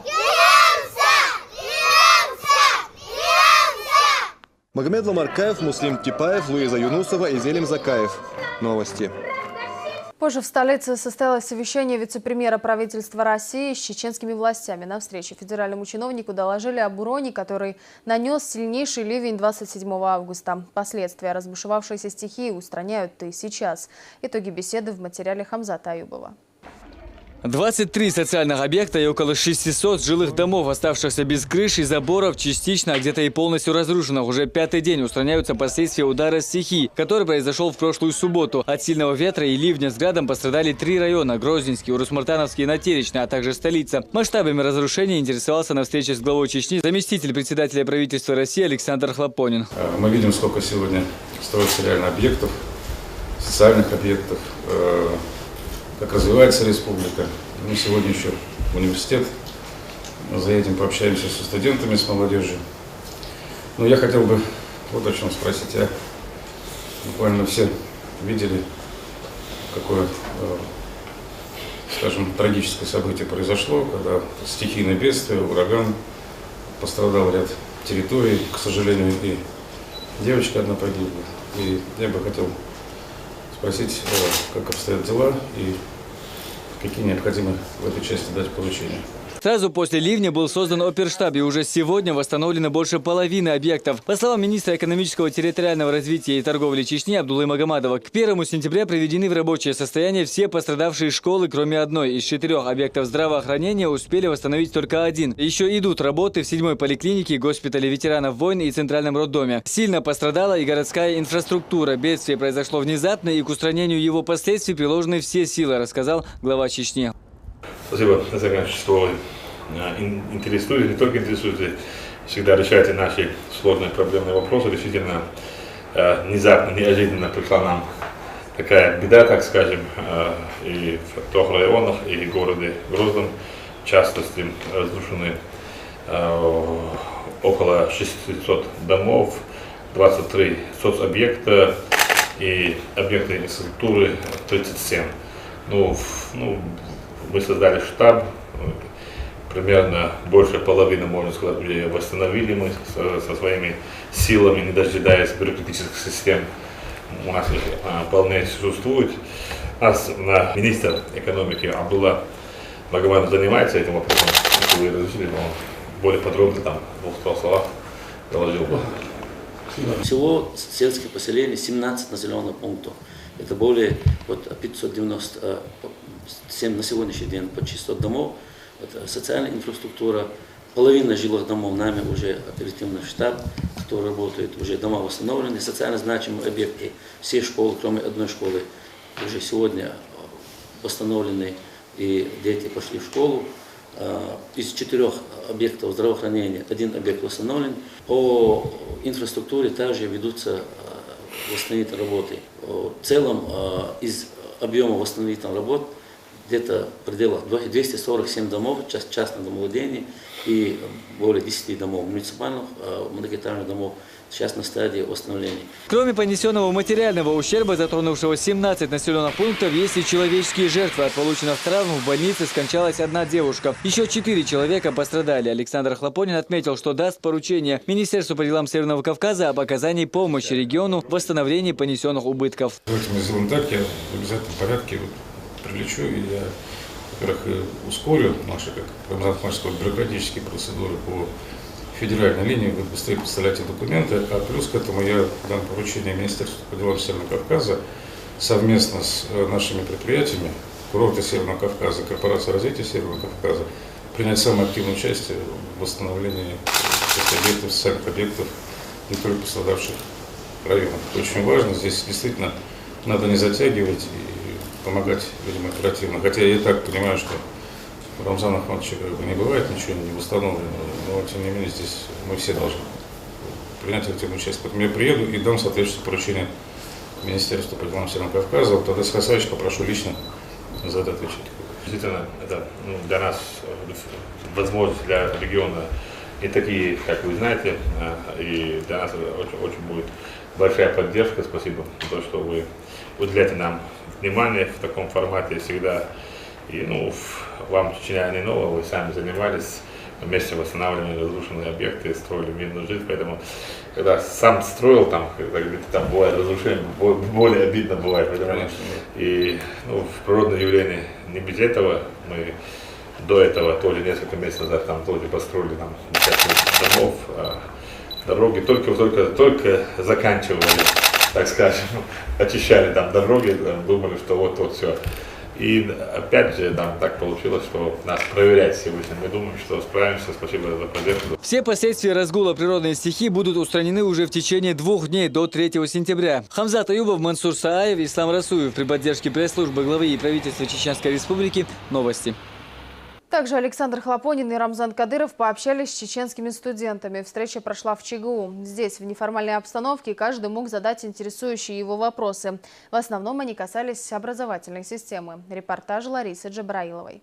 Магомед Ламаркаев, Муслим Типаев, Луиза Юнусова и Зелим Закаев. Новости. Позже в столице состоялось совещание вице-премьера правительства России с чеченскими властями. На встрече федеральному чиновнику доложили об уроне, который нанес сильнейший ливень 27 августа. Последствия разбушевавшейся стихии устраняют и сейчас. Итоги беседы в материале Хамзата Аюбова. 23 социальных объекта и около 600 жилых домов, оставшихся без крыш и заборов, частично, а где-то и полностью разрушенных. Уже 5-й день устраняются последствия удара стихии, который произошел в прошлую субботу. От сильного ветра и ливня с градом пострадали 3 района – Грозненский, Урус-Мартановский и Натеречный, а также столица. Масштабами разрушений интересовался на встрече с главой Чечни заместитель председателя правительства России Александр Хлопонин. Мы видим, сколько сегодня строится реально объектов, социальных объектов, как развивается республика. Мы сегодня еще в университет, мы заедем, пообщаемся со студентами, с молодежью. Но я хотел бы вот о чем спросить. Буквально все видели, какое, скажем, трагическое событие произошло, когда стихийное бедствие, ураган, пострадал ряд территорий, к сожалению, и девочка одна погибла. И я бы хотел спросить, как обстоят дела и какие необходимы в этой части дать поручения. Сразу после ливня был создан оперштаб, и уже сегодня восстановлено больше половины объектов. По словам министра экономического, территориального развития и торговли Чечни Абдуллы Магомадова, к 1 сентября приведены в рабочее состояние все пострадавшие школы, кроме одной. Из 4 объектов здравоохранения успели восстановить только 1. Еще идут работы в 7-й поликлинике, госпитале ветеранов войн и центральном роддоме. Сильно пострадала и городская инфраструктура. Бедствие произошло внезапно, и к устранению его последствий приложены все силы, рассказал глава Чечни. Спасибо, что вы интересуетесь, не только интересуетесь, всегда решаете наши сложные проблемные вопросы. Действительно, внезапно, неожиданно пришла нам такая беда, так скажем, и в 3 районах, и в городе Грозном, в частности, разрушены около 600 домов, 23 соцобъекта и объекты инфраструктуры 37. Мы создали штаб, примерно больше половины, можно сказать, уже восстановили мы со своими силами, не дожидаясь бюрократических систем. У нас вполне существует. У нас министр экономики Абдулла Магомадов занимается этим вопросом. Если вы разрешили, он более подробно там в 2 словах доложил бы. Всего сельских поселений 17 населенных пунктов. Это более 597 на сегодняшний день, почти 100 домов. Это социальная инфраструктура, половина жилых домов нами уже оперативный штаб, который работает, уже дома восстановлены, социально значимые объекты, все школы, кроме одной школы, уже сегодня восстановлены, и дети пошли в школу. Из 4 объектов здравоохранения 1 объект восстановлен. По инфраструктуре также ведутся восстановительные работы. В целом из объема восстановительных работ где-то в пределах 247 домов, частных домовладений и более 10 домов муниципальных, многоэтажных домов в частной стадии восстановления. Кроме понесенного материального ущерба, затронувшего 17 населенных пунктов, есть и человеческие жертвы. От полученных травм в больнице скончалась 1 девушка. Еще 4 человека пострадали. Александр Хлопонин отметил, что даст поручение Министерству по делам Северного Кавказа об оказании помощи региону в восстановлении понесенных убытков. Давайте мы сделаем так, я в обязательном порядке прилечу, и я, во-первых, ускорю наши, как Рамзан Ахмадович, бюрократические процедуры по федеральной линии, вы быстрее представляете документы, а плюс к этому я дам поручение Министерству по делам Северного Кавказа совместно с нашими предприятиями, курорты Северного Кавказа, Корпорация развития Северного Кавказа, принять самое активное участие в восстановлении объектов, социальных объектов, не только пострадавших районов. Это очень важно, здесь действительно надо не затягивать и помогать людям оперативно. Хотя я и так понимаю, что у Рамзана Ахмадовича не бывает ничего не восстановлено, но тем не менее здесь мы все должны принять активное участие. Поэтому я приеду и дам соответствующее поручение Министерству по делам Северного Кавказа. Вот тогда Хасаевич попрошу лично за это отвечать. Действительно, это для нас возможность для региона и такие, как вы знаете, и для нас очень будет большая поддержка. Спасибо за то, что вы уделяете нам внимание в таком формате всегда. И вам Чечня не ново, вы сами занимались, вместе восстанавливали разрушенные объекты, строили мирную жизнь. Поэтому, когда сам строил, там бывает разрушение, более обидно бывает. И природное явление не без этого. Мы до этого тоже несколько месяцев назад там тоже построили там несколько домов, дороги только заканчивали, так скажем, очищали там дороги, думали, что вот все. И опять же, так получилось, что нас проверять сегодня. Мы думаем, что справимся. Спасибо за поддержку. Все последствия разгула природной стихии будут устранены уже в течение 2 дней до 3 сентября. Хамзат Аюбов, Мансур Сааев, Ислам Расуев при поддержке пресс-службы главы и правительства Чеченской Республики. Новости. Также Александр Хлопонин и Рамзан Кадыров пообщались с чеченскими студентами. Встреча прошла в ЧГУ. Здесь, в неформальной обстановке, каждый мог задать интересующие его вопросы. В основном они касались образовательной системы. Репортаж Ларисы Джабраиловой.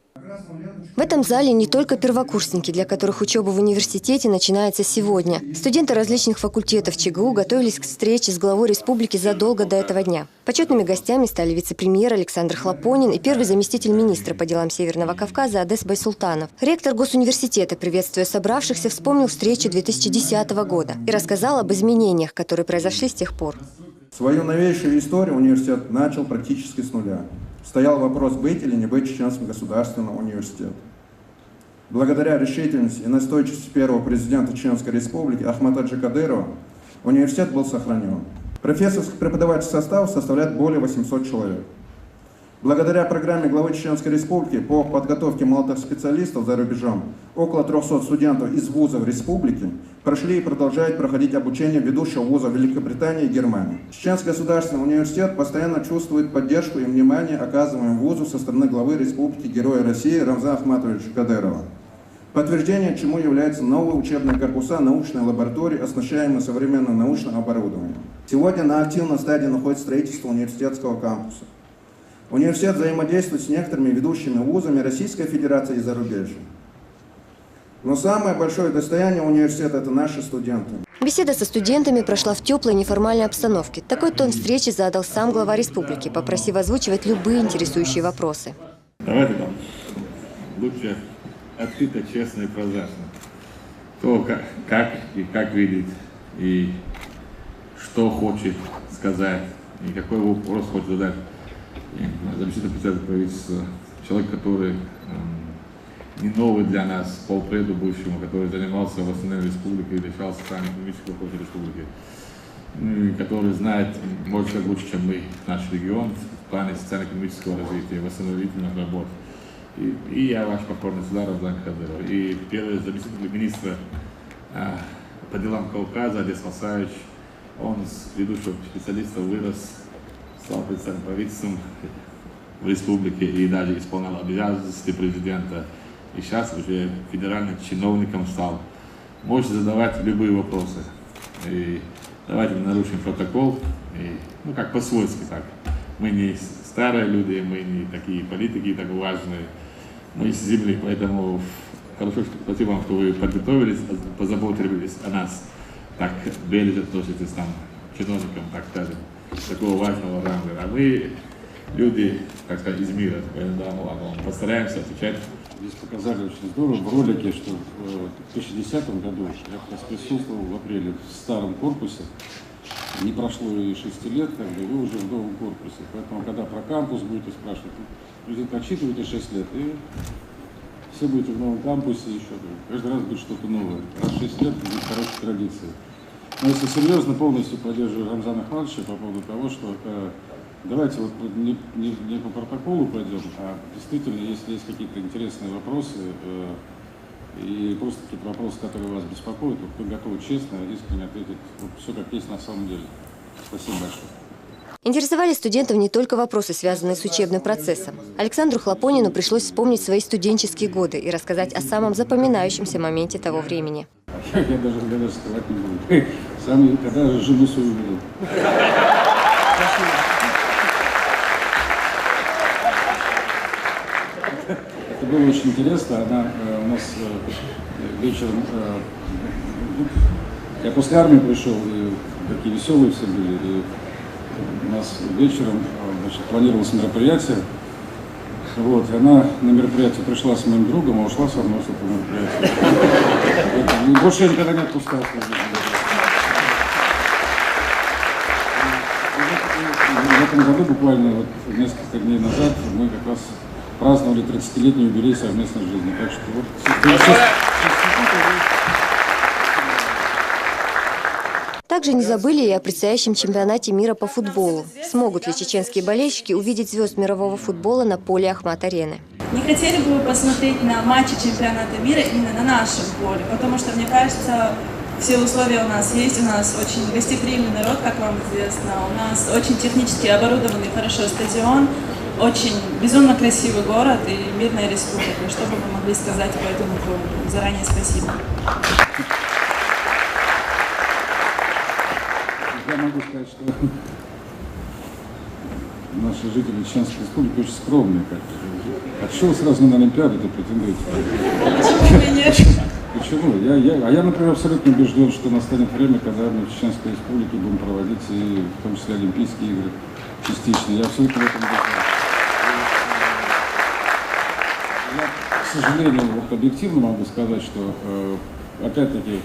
В этом зале не только первокурсники, для которых учеба в университете начинается сегодня. Студенты различных факультетов ЧГУ готовились к встрече с главой республики задолго до этого дня. Почетными гостями стали вице-премьер Александр Хлопонин и первый заместитель министра по делам Северного Кавказа Одесс Байсултанов. Ректор госуниверситета, приветствуя собравшихся, вспомнил встречу 2010 года и рассказал об изменениях, которые произошли с тех пор. Свою новейшую историю университет начал практически с нуля. Стоял вопрос, быть или не быть Чеченским государственным университетом. Благодаря решительности и настойчивости первого президента Чеченской республики Ахмата Хаджи Кадырова университет был сохранен. Профессорский преподавательский состав составляет более 800 человек. Благодаря программе главы Чеченской республики по подготовке молодых специалистов за рубежом около 300 студентов из вузов республики прошли и продолжают проходить обучение ведущего вуза Великобритании и Германии. Чеченский государственный университет постоянно чувствует поддержку и внимание, оказываемое вузу со стороны главы республики Героя России Рамзана Ахматовича Кадырова. Подтверждение чему являются новые учебные корпуса, научные лаборатории, оснащаемые современным научным оборудованием. Сегодня на активной стадии находится строительство университетского кампуса. Университет взаимодействует с некоторыми ведущими вузами Российской Федерации и зарубежья. Но самое большое достояние университета – это наши студенты. Беседа со студентами прошла в теплой неформальной обстановке. Такой тон встречи задал сам глава республики, попросив озвучивать любые интересующие вопросы. Давайте там лучше открыто, честно и прозрачно. Кто как видит, и что хочет сказать, и какой вопрос хочет задать. Заместитель председателя правительства, человек, который не новый для нас, полпреду бывшему, который занимался восстановлением республики и решал социально-экономический вопрос республики, который знает, может сказать, лучше, чем мы, наш регион в плане социально-экономического развития, восстановительных работ. И я ваш покорный слуга Рамзан Кадыров. И первый заместитель министра по делам Кавказа Одесс Масаевич, он с ведущего специалиста вырос, стал представителем правительством в республике и даже исполнял обязанности президента. И сейчас уже федеральным чиновником стал. Можете задавать любые вопросы. И давайте мы нарушим протокол. И, как по-свойски так. Мы не старые люди, мы не такие политики так важные. Мы из земли, поэтому хорошо, спасибо вам, что вы подготовились, позаботились о нас. Так бережно относитесь там чиновникам, так скажем, такого важного ранга. А мы люди, так сказать, из мира, поэтому постараемся отвечать. Здесь показали очень здорово в ролике, что в 2010 году я как раз присутствовал в апреле в старом корпусе. Не прошло и 6 лет, и вы уже в новом корпусе. Поэтому, когда про кампус будете спрашивать, президент, отчитывайте 6 лет, и все будете в новом кампусе еще. Каждый раз будет что-то новое. Раз 6 лет будет хорошей традицией. Но если серьезно, полностью поддерживаю Рамзана Ахматовича по поводу того, что давайте вот не по протоколу пойдем, а действительно, если есть какие-то интересные вопросы и просто какие-то вопросы, которые вас беспокоят, вот мы готовы честно, искренне ответить вот все как есть на самом деле. Спасибо большое. Интересовали студентов не только вопросы, связанные с учебным процессом. Александру Хлопонину пришлось вспомнить свои студенческие годы и рассказать о самом запоминающемся моменте того времени. Я даже скрывать не буду. Сам когда же жену свою увидел. Это было очень интересно. Она у нас вечером... Я после армии пришел, и такие веселые все были. И у нас вечером планировалось мероприятие. Вот, и она на мероприятие пришла с моим другом, а ушла со мной с этого мероприятия. И больше я никогда не отпускал. В этом году, буквально вот несколько дней назад, мы как раз праздновали 30-летний юбилей совместной жизни. Так что вот... Также не забыли и о предстоящем чемпионате мира по футболу. Смогут ли чеченские болельщики увидеть звезд мирового футбола на поле Ахмат-арены? Не хотели бы вы посмотреть на матчи чемпионата мира именно на нашем поле? Потому что, мне кажется, все условия у нас есть. У нас очень гостеприимный народ, как вам известно. У нас очень технически оборудованный хорошо стадион. очень безумно красивый город и мирная республика. Что бы вы могли сказать по этому поводу? Заранее спасибо. Я могу сказать, что наши жители Чеченской Республики очень скромные. А что вы сразу на Олимпиаду-то претендуете? Почему нет? Почему? Я, например, абсолютно убежден, что настанет время, когда мы в Чеченской Республике будем проводить, и в том числе Олимпийские игры частично. Я абсолютно в этом убежден. Я, к сожалению, вот объективно могу сказать, что, опять-таки,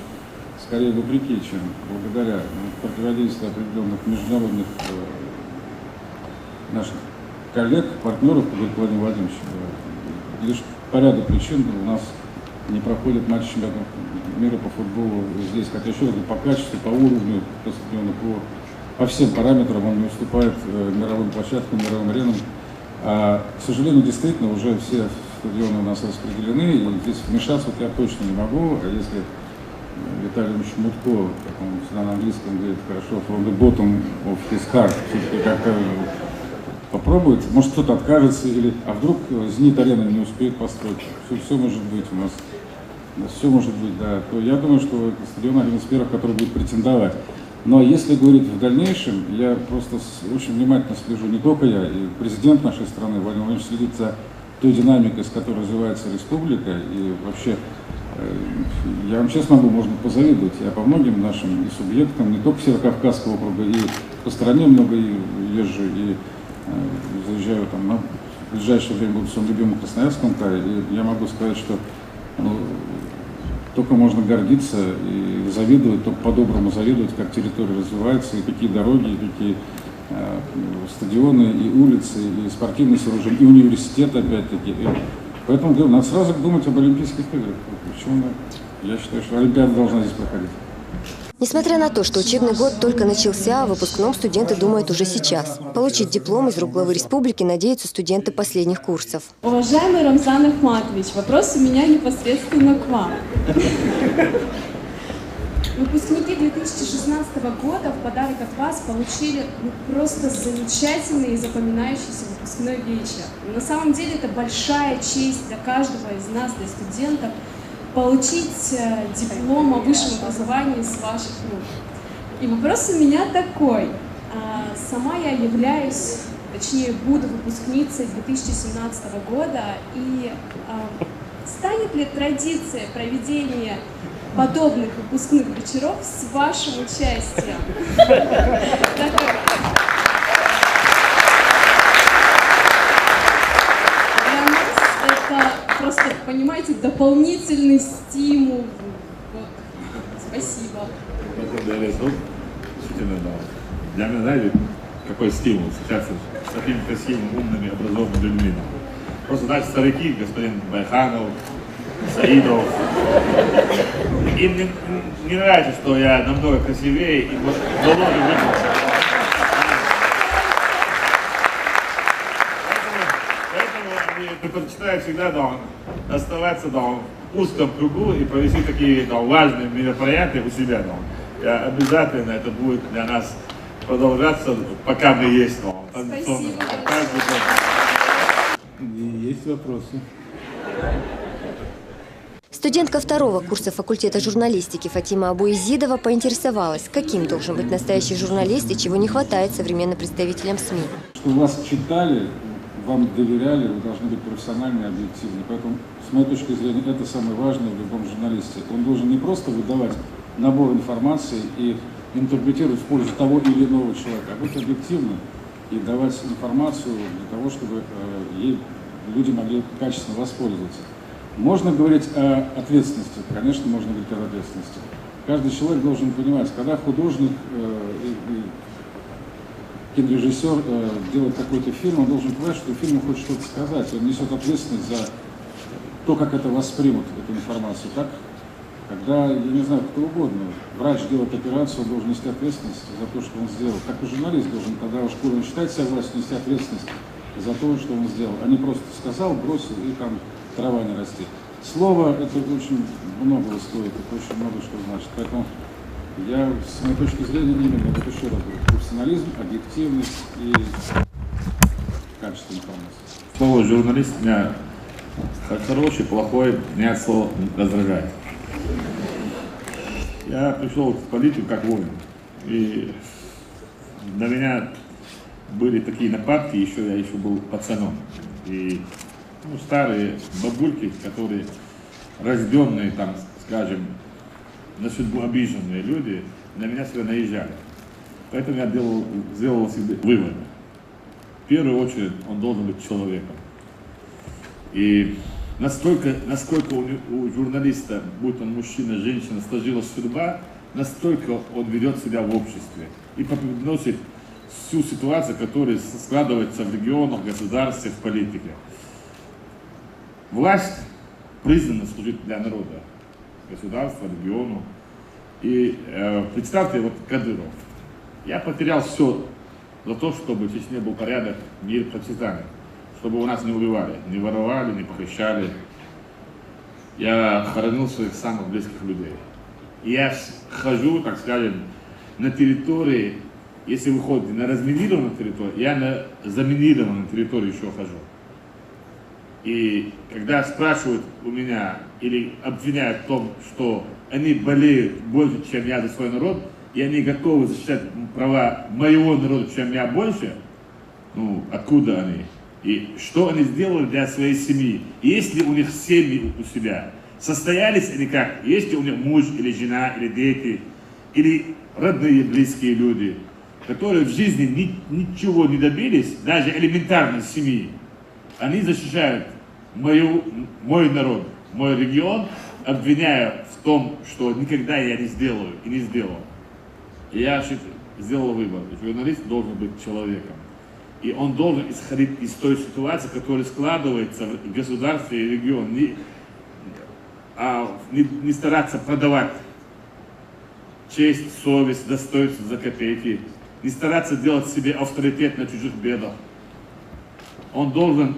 скорее вопреки, чем благодаря противодействию определенных международных наших коллег, партнеров, как говорит Владимир Владимирович, лишь по ряду причин у нас не проходит матч чемпионата мира по футболу здесь, хотя еще раз по качеству, по уровню, по всем параметрам он не уступает мировым площадкам, мировым аренам. А, к сожалению, действительно, уже все стадионы у нас распределены, и здесь вмешаться я точно не могу, а если Виталий Ильич Мутко, как он всегда на английском говорит, хорошо, from the bottom of his heart, все-таки как-то попробует, может кто-то откажется, или, а вдруг Зенит-арена не успеет построить, все может быть у нас, все может быть, да, то я думаю, что стадион один из первых, который будет претендовать. Но если говорить в дальнейшем, я просто очень внимательно слежу, не только я, и президент нашей страны, Владимир Владимирович, следит за той динамикой, с которой развивается республика, и вообще, я вам честно могу, можно позавидовать, я по многим нашим и субъектам, не только Северокавказского округа, и по стране много езжу, и заезжаю там, но в ближайшее время буду в своем любимом Красноярском крае, и я могу сказать, что только можно гордиться и завидовать, только по-доброму завидовать, как территория развивается, и какие дороги, и какие стадионы, и улицы, и спортивные сооружения, и университет опять-таки. Поэтому говорю, надо сразу думать об Олимпийских играх. Почему? Я считаю, что Олимпиада должна здесь проходить. Несмотря на то, что учебный год только начался, о выпускном студенты думают уже сейчас. Получить диплом из рук главы республики надеются студенты последних курсов. Уважаемый Рамзан Ахматович, вопрос у меня непосредственно к вам. Выпускники 2016 года в подарок от вас получили просто замечательный и запоминающийся выпускной вечер. На самом деле это большая честь для каждого из нас, для студентов, получить диплом о высшем образовании с ваших рук. И вопрос у меня такой. Сама я являюсь, точнее буду выпускницей 2017 года, и станет ли традиция проведения подобных выпускных вечеров с вашим участием? Просто, понимаете, дополнительный стимул. Вот. Спасибо. Действительно, да. Для меня, знаете, какой стимул встречаться с такими красивыми, умными, образованными людьми. Просто, знаете, старики, господин Байханов, Саидов, им не нравится, что я намного красивее и намного выглядел. Предпочитаю всегда оставаться в узком кругу и провести такие важные мероприятия у себя. И обязательно это будет для нас продолжаться, пока мы есть. Есть вопросы? Студентка второго курса факультета журналистики Фатима Абуизидова поинтересовалась, каким должен быть настоящий журналист и чего не хватает современным представителям СМИ. Чтобы вас читали, вам доверяли, вы должны быть профессиональны и объективны. Поэтому, с моей точки зрения, это самое важное в любом журналисте. Он должен не просто выдавать набор информации и интерпретировать в пользу того или иного человека, а быть объективным и давать информацию для того, чтобы ей люди могли качественно воспользоваться. Можно говорить о ответственности, конечно, можно говорить о ответственности. Каждый человек должен понимать, когда художник кинорежиссер делает какой-то фильм, он должен понимать, что фильм хочет что-то сказать, он несет ответственность за то, как это воспримут, эту информацию. Так, когда, я не знаю, кто угодно, врач делает операцию, он должен нести ответственность за то, что он сделал. Так и журналист должен, когда уж он считает себя властью, нести ответственность за то, что он сделал, а не просто сказал, бросил и там трава не растет. Слово это очень многого стоит, это очень много что значит. Поэтому я, с моей точки зрения, именно вот еще раз говорю, профессионализм, объективность и качество информации. Слово журналист меня хороший, плохой, меня слово раздражает. Я пришел в политику как воин. И на меня были такие нападки, я еще был пацаном. И старые бабульки, которые рожденные, там, скажем, на судьбу обиженные люди, на меня всегда наезжали. Поэтому я сделал себе вывод. В первую очередь он должен быть человеком. И насколько у журналиста, будь он мужчина, женщина, сложилась судьба, настолько он ведет себя в обществе и преподносит всю ситуацию, которая складывается в регионах, государстве, в политике. Власть призвана служить для народа, государства, региону. И представьте, вот Кадыров. Я потерял все за то, чтобы в Чечне был порядок, мир, процветание. Чтобы у нас не убивали, не воровали, не похищали. Я хоронил своих самых близких людей. И я хожу, так скажем, на территории, если вы ходите на разминированную территорию, я на заминированную территорию еще хожу. И когда спрашивают у меня или обвиняют в том, что они болеют больше, чем я за свой народ, и они готовы защищать права моего народа, чем я больше, откуда они? И что они сделали для своей семьи? Есть ли у них семьи у себя? Состоялись они как? Есть ли у них муж или жена, или дети, или родные, близкие люди, которые в жизни ничего не добились, даже элементарной семьи? Они защищают мой народ, мой регион, обвиняя в том, что никогда я не сделаю и не сделал. И я сделал выбор. Журналист должен быть человеком. И он должен исходить из той ситуации, которая складывается в государстве и регионе. Не стараться продавать честь, совесть, достоинство за копейки. Не стараться делать себе авторитет на чужих бедах. Он должен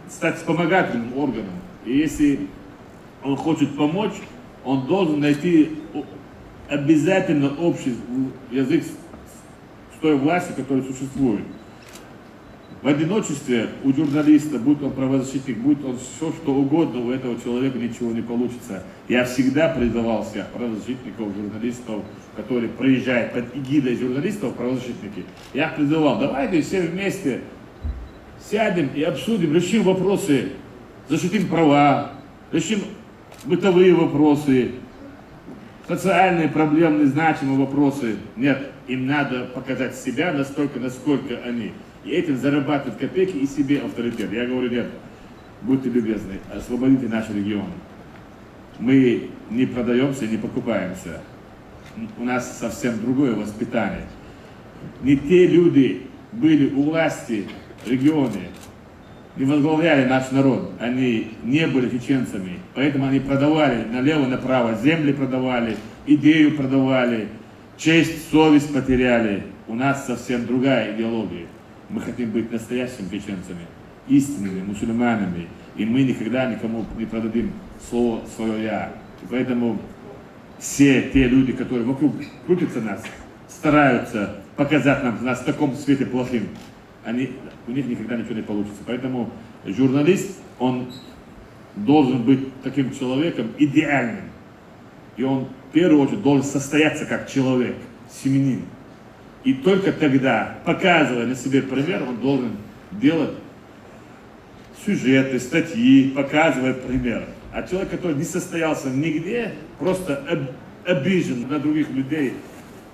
стать вспомогательным органом. И если он хочет помочь, он должен найти обязательно общий язык с той властью, которая существует. В одиночестве у журналиста, будь он правозащитник, будь он все что угодно, у этого человека ничего не получится. Я всегда призывал всех правозащитников, журналистов, которые приезжают под эгидой журналистов, правозащитники. Я призывал, давайте все вместе сядем и обсудим, решим вопросы, защитим права, решим бытовые вопросы, социальные, проблемные, значимые вопросы. Нет, им надо показать себя настолько, насколько они. И этим зарабатывать копейки и себе авторитет. Я говорю, нет, будьте любезны, освободите наш регион. Мы не продаемся, не покупаемся. У нас совсем другое воспитание. Не те люди были у власти в регионе, не возглавляли наш народ. Они не были чеченцами. Поэтому они продавали налево-направо, земли продавали, идею продавали, честь, совесть потеряли. У нас совсем другая идеология. Мы хотим быть настоящими чеченцами, истинными мусульманами, и мы никогда никому не продадим свое «я». И поэтому все те люди, которые вокруг крутятся нас, стараются показать нас в таком свете плохим, у них никогда ничего не получится. Поэтому журналист, он должен быть таким человеком идеальным. И он в первую очередь должен состояться как человек, семьянин. И только тогда, показывая на себе пример, он должен делать сюжеты, статьи, показывая пример. А человек, который не состоялся нигде, просто обижен на других людей,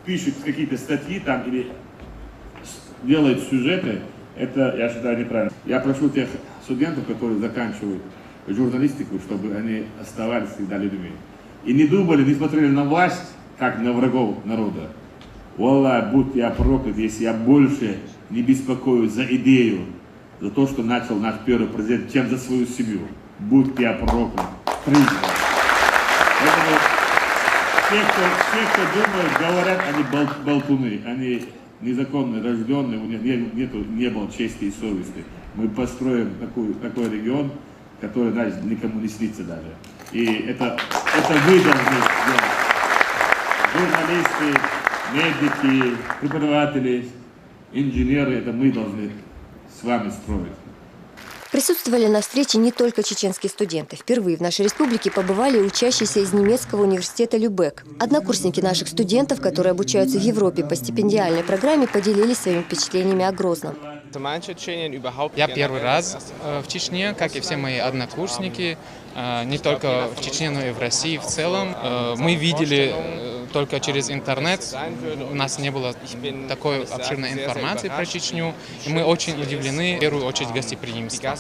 пишет какие-то статьи там или делает сюжеты, это, я считаю, неправильно. Я прошу тех студентов, которые заканчивают журналистику, чтобы они оставались всегда людьми. И не думали, не смотрели на власть, как на врагов народа. Wallah, будь я проклят, если я больше не беспокоюсь за идею, за то, что начал наш первый президент, чем за свою семью. Будь я проклят. Поэтому все, кто думают, говорят, они болтуны, они незаконно рожденные, у них не было чести и совести. Мы построим такой регион, который даже никому не снится даже. И это вы должны сделать. Журналисты, медики, преподаватели, инженеры, это мы должны с вами строить. Присутствовали на встрече не только чеченские студенты. Впервые в нашей республике побывали учащиеся из немецкого университета Любек. Однокурсники наших студентов, которые обучаются в Европе по стипендиальной программе, поделились своими впечатлениями о Грозном. Я первый раз в Чечне, как и все мои однокурсники, не только в Чечне, но и в России в целом. Мы видели только через интернет, у нас не было такой обширной информации про Чечню, и мы очень удивлены, в первую очередь, гостеприимством.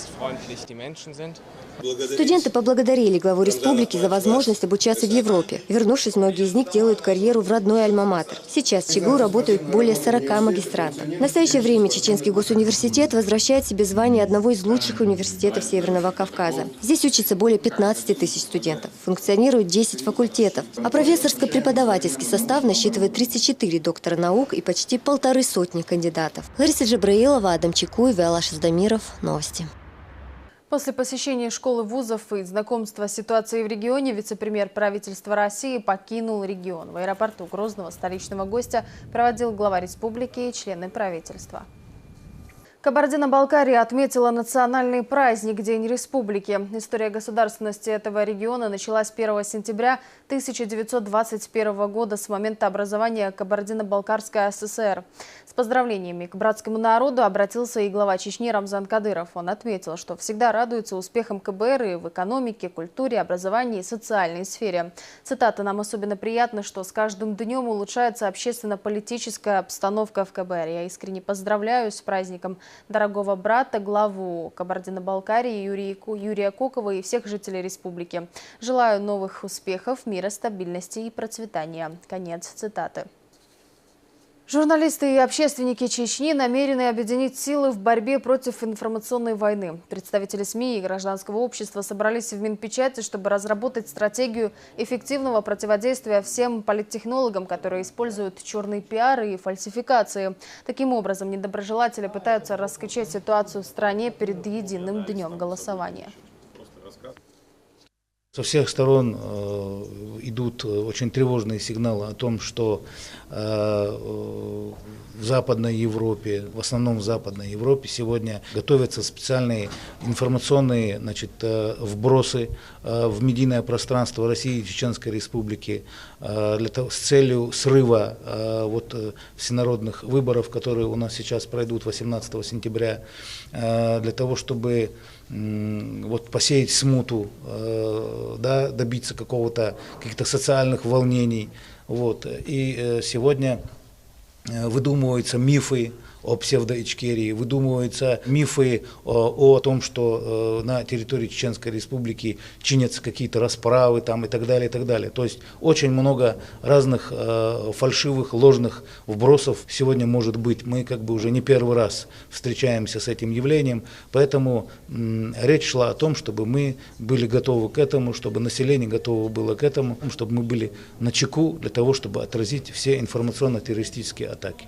Студенты поблагодарили главу республики за возможность обучаться в Европе. Вернувшись, многие из них делают карьеру в родной альма-матер. Сейчас в ЧГУ работают более 40 магистрантов. В настоящее время Чеченский госуниверситет возвращает себе звание одного из лучших университетов Северного Кавказа. Здесь учатся более 15 тысяч студентов. Функционирует 10 факультетов. А профессорско-преподавательский состав насчитывает 34 доктора наук и почти 150 кандидатов. Лариса Джабраилова, Адам Чекуев и Алаш Издамиров. Новости. После посещения школы вузов и знакомства с ситуацией в регионе вице-премьер правительства России покинул регион. В аэропорту Грозного столичного гостя проводил глава республики и члены правительства. Кабардино-Балкария отметила национальный праздник День Республики. История государственности этого региона началась 1 сентября 1921 года с момента образования Кабардино-Балкарской ССР. С поздравлениями к братскому народу обратился и глава Чечни Рамзан Кадыров. Он отметил, что всегда радуется успехам КБР и в экономике, культуре, образовании и социальной сфере. Цитата: «Нам особенно приятно, что с каждым днем улучшается общественно-политическая обстановка в КБР. Я искренне поздравляю с праздником дорогого брата, главу Кабардино-Балкарии Юрия Кокова и всех жителей республики. Желаю новых успехов, мира, стабильности и процветания». Конец цитаты. Журналисты и общественники Чечни намерены объединить силы в борьбе против информационной войны. Представители СМИ и гражданского общества собрались в Минпечати, чтобы разработать стратегию эффективного противодействия всем политтехнологам, которые используют черный пиар и фальсификации. Таким образом, недоброжелатели пытаются раскачать ситуацию в стране перед единым днем голосования. Со всех сторон идут очень тревожные сигналы о том, что в Западной Европе, в основном в Западной Европе, сегодня готовятся специальные информационные, вбросы в медийное пространство России и Чеченской Республики с целью срыва всенародных выборов, которые у нас сейчас пройдут 18 сентября, для того, чтобы посеять смуту, добиться каких-то социальных волнений. И сегодня выдумываются мифы о псевдоичкерии, выдумываются мифы о том, что на территории Чеченской Республики чинятся какие-то расправы и так далее, и так далее. То есть очень много разных фальшивых, ложных вбросов сегодня может быть. Мы уже не первый раз встречаемся с этим явлением, поэтому речь шла о том, чтобы мы были готовы к этому, чтобы население готово было к этому, чтобы мы были начеку для того, чтобы отразить все информационно-террористические атаки.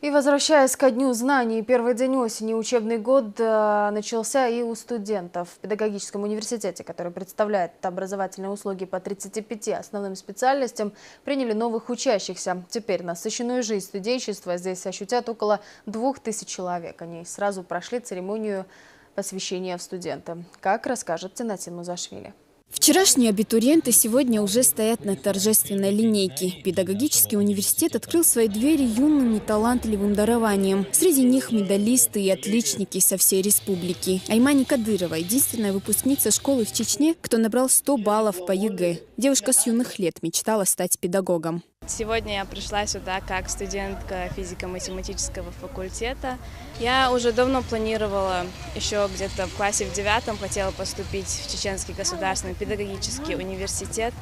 И возвращаясь ко Дню знаний, первый день осени учебный год начался и у студентов. В педагогическом университете, который представляет образовательные услуги по 35 основным специальностям, приняли новых учащихся. Теперь насыщенную жизнь студенчества здесь ощутят около 2000 человек. Они сразу прошли церемонию посвящения в студенты. Как расскажет Тинатин Музашвили. Вчерашние абитуриенты сегодня уже стоят на торжественной линейке. Педагогический университет открыл свои двери юным и талантливым дарованием. Среди них медалисты и отличники со всей республики. Аймани Кадырова – единственная выпускница школы в Чечне, кто набрал 100 баллов по ЕГЭ. Девушка с юных лет мечтала стать педагогом. Сегодня я пришла сюда как студентка физико-математического факультета. Я уже давно планировала, еще где-то в классе в 9 хотела поступить в Чеченский государственный педагогический университет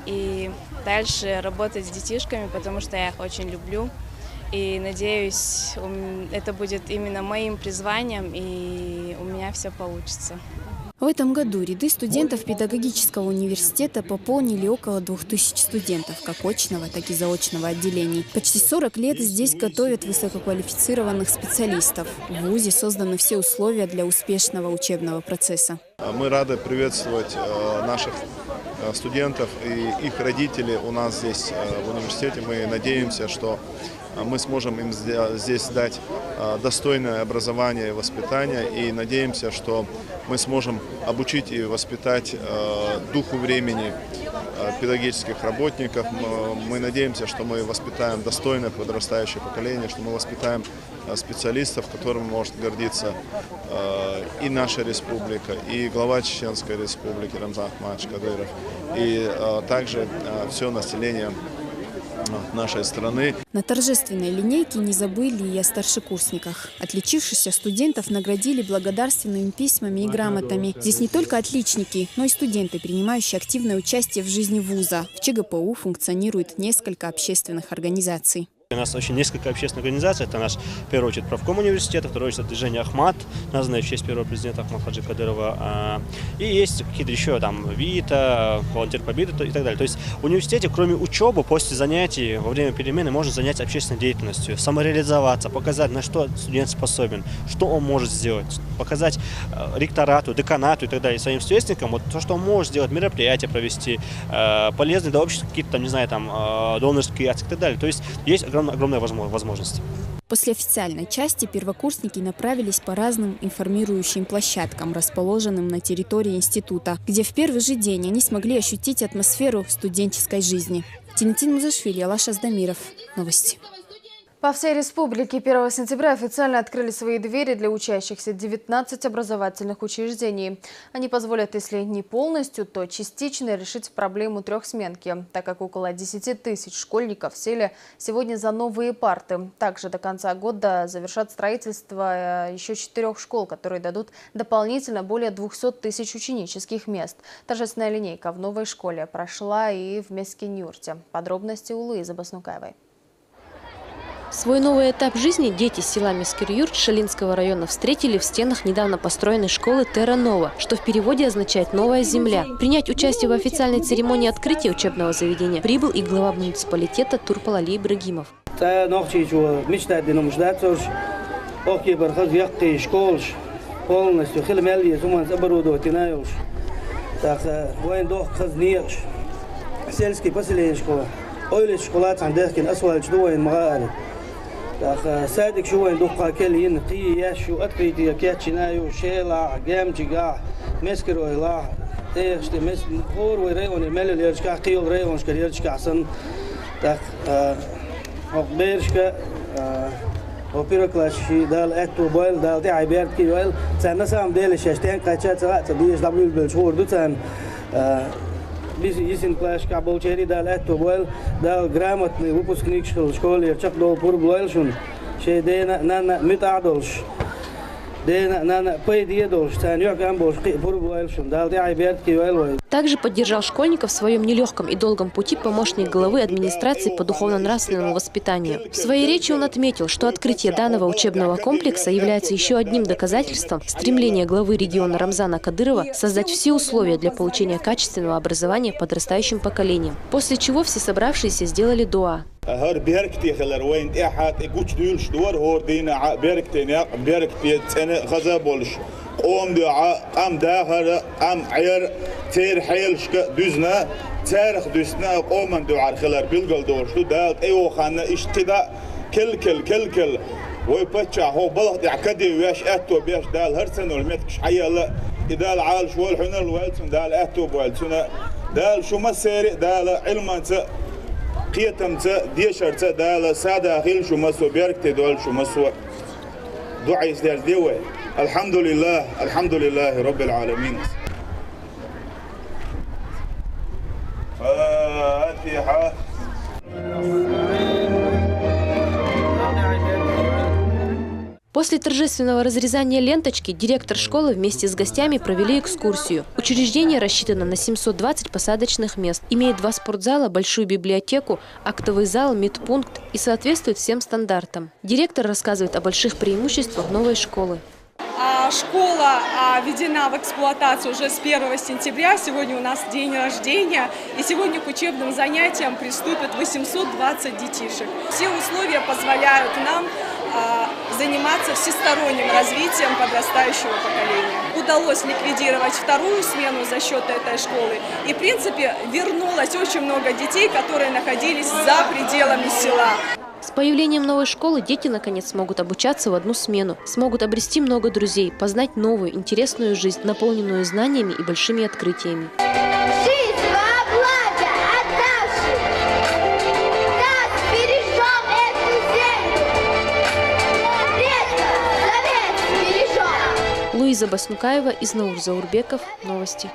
и дальше работать с детишками, потому что я их очень люблю. И надеюсь, это будет именно моим призванием, и у меня все получится. В этом году ряды студентов педагогического университета пополнили около 2000 студентов, как очного, так и заочного отделений. Почти 40 лет здесь готовят высококвалифицированных специалистов. В ВУЗе созданы все условия для успешного учебного процесса. Мы рады приветствовать наших студентов и их родителей у нас здесь в университете. Мы надеемся, что мы сможем им здесь дать достойное образование и воспитание. И надеемся, что мы сможем обучить и воспитать духу времени педагогических работников. Мы надеемся, что мы воспитаем достойное подрастающее поколение, что мы воспитаем специалистов, которыми может гордиться и наша республика, и глава Чеченской республики Рамзан Ахматович Кадыров, и также все население нашей страны. На торжественной линейке не забыли и о старшекурсниках. Отличившихся студентов наградили благодарственными письмами и грамотами. Здесь не только отличники, но и студенты, принимающие активное участие в жизни вуза. В ЧГПУ функционирует несколько общественных организаций. У нас очень несколько общественных организаций. Это наш, в первую очередь, правком университета, в вторую очередь, движение Ахмат, названное в честь первого президента Ахмата Хаджи Кадырова. И есть какие-то еще там ВИТА, волонтер Победы и так далее. То есть в университете, кроме учебы, после занятий, во время перемены, можно заняться общественной деятельностью, самореализоваться, показать, на что студент способен, что он может сделать, показать ректорату, деканату и так далее, своим сверстникам, вот то, что он может сделать, мероприятия провести, полезные для общества какие-то там, не знаю, там, донорские акции и так далее. То есть огромная возможность. После официальной части первокурсники направились по разным информирующим площадкам, расположенным на территории института, где в первый же день они смогли ощутить атмосферу студенческой жизни. Тинатин Музашвили, Алаш Аздамиров. Новости. По всей республике 1 сентября официально открыли свои двери для учащихся 19 образовательных учреждений. Они позволят, если не полностью, то частично решить проблему трехсменки, так как около 10 тысяч школьников сели сегодня за новые парты. Также до конца года завершат строительство еще 4 школ, которые дадут дополнительно более 200 тысяч ученических мест. Торжественная линейка в новой школе прошла и в Мескин-Юрте. Подробности у Луизы Баснукаевой. Свой новый этап жизни дети села Мескин-Юрт Шалинского района встретили в стенах недавно построенной школы Терра Нова, что в переводе означает «новая земля». Принять участие в официальной церемонии открытия учебного заведения прибыл и глава муниципалитета Турпал Али Ибрагимов. سادك شو وين دقة كلين قيا شو أتقيتي كاتشنا يو شيلا جام جا مسكر ويلا إيش تمس خور ويريون المال اللي يرجع قيل ريون شكل يرجع عصن تاك أقبرشك وبيركلاش دال أتو بويل دال تاع عبارة كي ويل سنة سام ديل شاشتين قاتشات سواء تبيش دبل بالشهور دوتان Mislim plaška bolčeri da leto bojel, da gramotni выпускник škole je čak do purblojšun, še de na mitadolš, de na поедедолš, san jo gambolš purblojšun, da te айберт ки вэлвой. Также поддержал школьников в своем нелегком и долгом пути помощник главы администрации по духовно-нравственному воспитанию. В своей речи он отметил, что открытие данного учебного комплекса является еще одним доказательством стремления главы региона Рамзана Кадырова создать все условия для получения качественного образования подрастающим поколением. После чего все собравшиеся сделали дуа. قوم قام داخل قام عير تير حيلش düzne تاريخ düzne قوم دعار خلر بيلقل دور شو دال ايوه خانه اشتدا كل ويبتشع هو بلغ يعكدي وياش اتو بياش دال هرسن والمتكش حيلا دال عال شو الحنر والسن دال اتو والسن دال شو ما سيري دال علما قيتم ديشر دال ساده خيل شو مسو بيركتي دول شو مسو دعاء يسدر ديوه الحمد لله رب العالمين. فاتحة. После торжественного разрезания ленточки директор школы вместе с гостями провели экскурсию. Учреждение рассчитано на 720 посадочных мест, имеет 2 спортзала, большую библиотеку, актовый зал, медпункт и соответствует всем стандартам. Директор рассказывает о больших преимуществах новой школы. Школа введена в эксплуатацию уже с 1 сентября. Сегодня у нас день рождения. И сегодня к учебным занятиям приступят 820 детишек. Все условия позволяют нам заниматься всесторонним развитием подрастающего поколения. Удалось ликвидировать 2-ю смену за счет этой школы. И, в принципе, вернулось очень много детей, которые находились за пределами села. С появлением новой школы дети наконец смогут обучаться в одну смену, смогут обрести много друзей, познать новую, интересную жизнь, наполненную знаниями и большими открытиями. Луиза Баснукаева, Изнаур Заурбеков. Новости.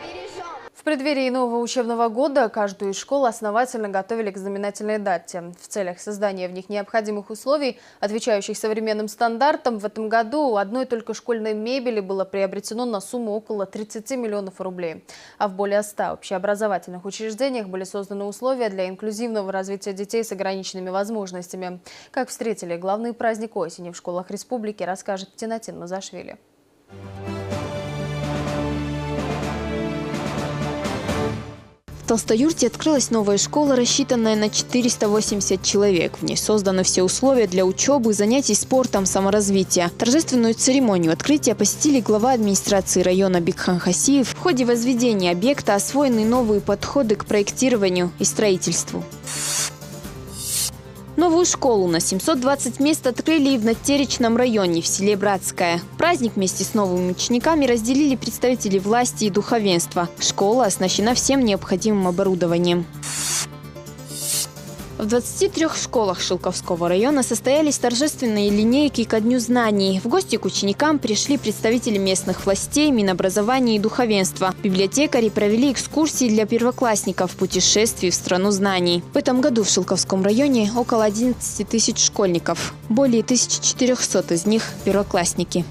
В преддверии нового учебного года каждую из школ основательно готовили к знаменательной дате. В целях создания в них необходимых условий, отвечающих современным стандартам, в этом году одной только школьной мебели было приобретено на сумму около 30 миллионов рублей. А в более 100 общеобразовательных учреждениях были созданы условия для инклюзивного развития детей с ограниченными возможностями. Как встретили главный праздник осени в школах республики, расскажет Тинатин Мазашвили. В Толстоюрте открылась новая школа, рассчитанная на 480 человек. В ней созданы все условия для учебы, занятий спортом, саморазвития. Торжественную церемонию открытия посетили глава администрации района Бикхан Хасиев. В ходе возведения объекта освоены новые подходы к проектированию и строительству. Новую школу на 720 мест открыли и в Надтеречном районе, в селе Братское. Праздник вместе с новыми учениками разделили представители власти и духовенства. Школа оснащена всем необходимым оборудованием. В 23 школах Шилковского района состоялись торжественные линейки ко Дню знаний. В гости к ученикам пришли представители местных властей, Минобразования и духовенства. Библиотекари провели экскурсии для первоклассников, путешествий в страну знаний. В этом году в Шилковском районе около 11 тысяч школьников. Более 1400 из них – первоклассники.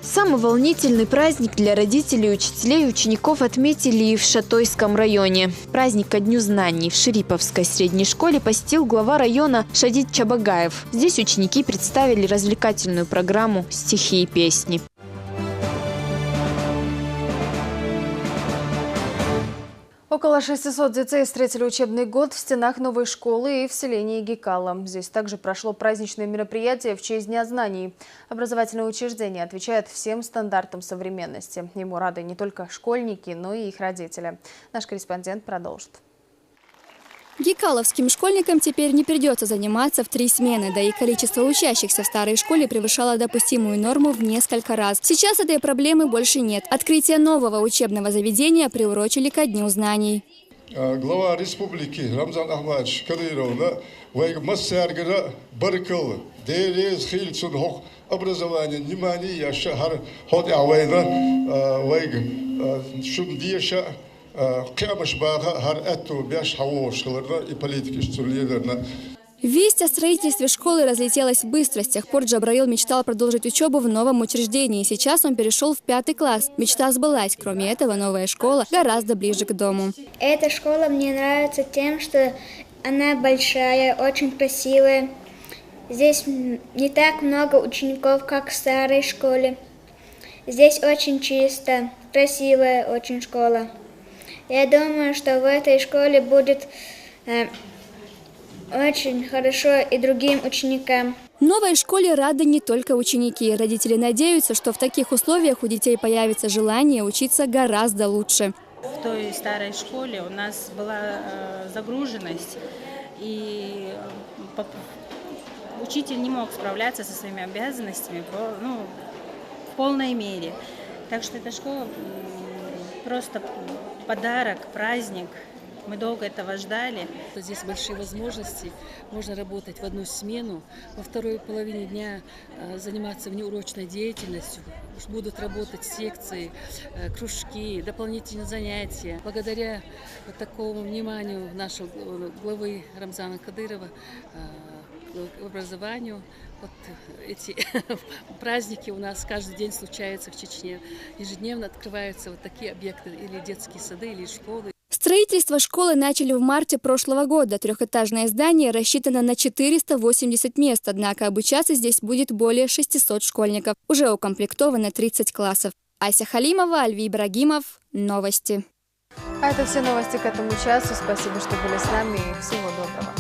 Самый волнительный праздник для родителей, учителей и учеников отметили и в Шатойском районе. Праздник ко Дню знаний в Шириповской средней школе посетил глава района Шадид Чабагаев. Здесь ученики представили развлекательную программу «Стихи и песни». Около 600 детей встретили учебный год в стенах новой школы и в селении Гикала. Здесь также прошло праздничное мероприятие в честь Дня знаний. Образовательное учреждение отвечает всем стандартам современности. Ему рады не только школьники, но и их родители. Наш корреспондент продолжит. Гикаловским школьникам теперь не придется заниматься в 3 смены, да и количество учащихся в старой школе превышало допустимую норму в несколько раз. Сейчас этой проблемы больше нет. Открытие нового учебного заведения приурочили ко Дню знаний. Глава республики Рамзан Ахмадович Кадыров образование, внимание, шахар, ход авайна, шумдиша. Весть о строительстве школы разлетелась быстро. С тех пор Джабраил мечтал продолжить учебу в новом учреждении. Сейчас он перешел в 5 класс. Мечта сбылась. Кроме этого, новая школа гораздо ближе к дому. Эта школа мне нравится тем, что она большая, очень красивая. Здесь не так много учеников, как в старой школе. Здесь очень чисто, красивая очень школа. Я думаю, что в этой школе будет очень хорошо и другим ученикам. Новой школе рады не только ученики. Родители надеются, что в таких условиях у детей появится желание учиться гораздо лучше. В той старой школе у нас была загруженность, и учитель не мог справляться со своими обязанностями в полной мере. Так что эта школа просто подарок, праздник. Мы долго этого ждали. Здесь большие возможности. Можно работать в одну смену. Во второй половине дня заниматься внеурочной деятельностью. Будут работать секции, кружки, дополнительные занятия. Благодаря такому вниманию нашего главы Рамзана Кадырова к образованию, вот эти праздники у нас каждый день случаются в Чечне. Ежедневно открываются вот такие объекты, или детские сады, или школы. Строительство школы начали в марте прошлого года. Трехэтажное здание рассчитано на 480 мест, однако обучаться здесь будет более 600 школьников. Уже укомплектовано 30 классов. Ася Халимова, Альви Ибрагимов. Новости. А это все новости к этому часу. Спасибо, что были с нами, и всего доброго.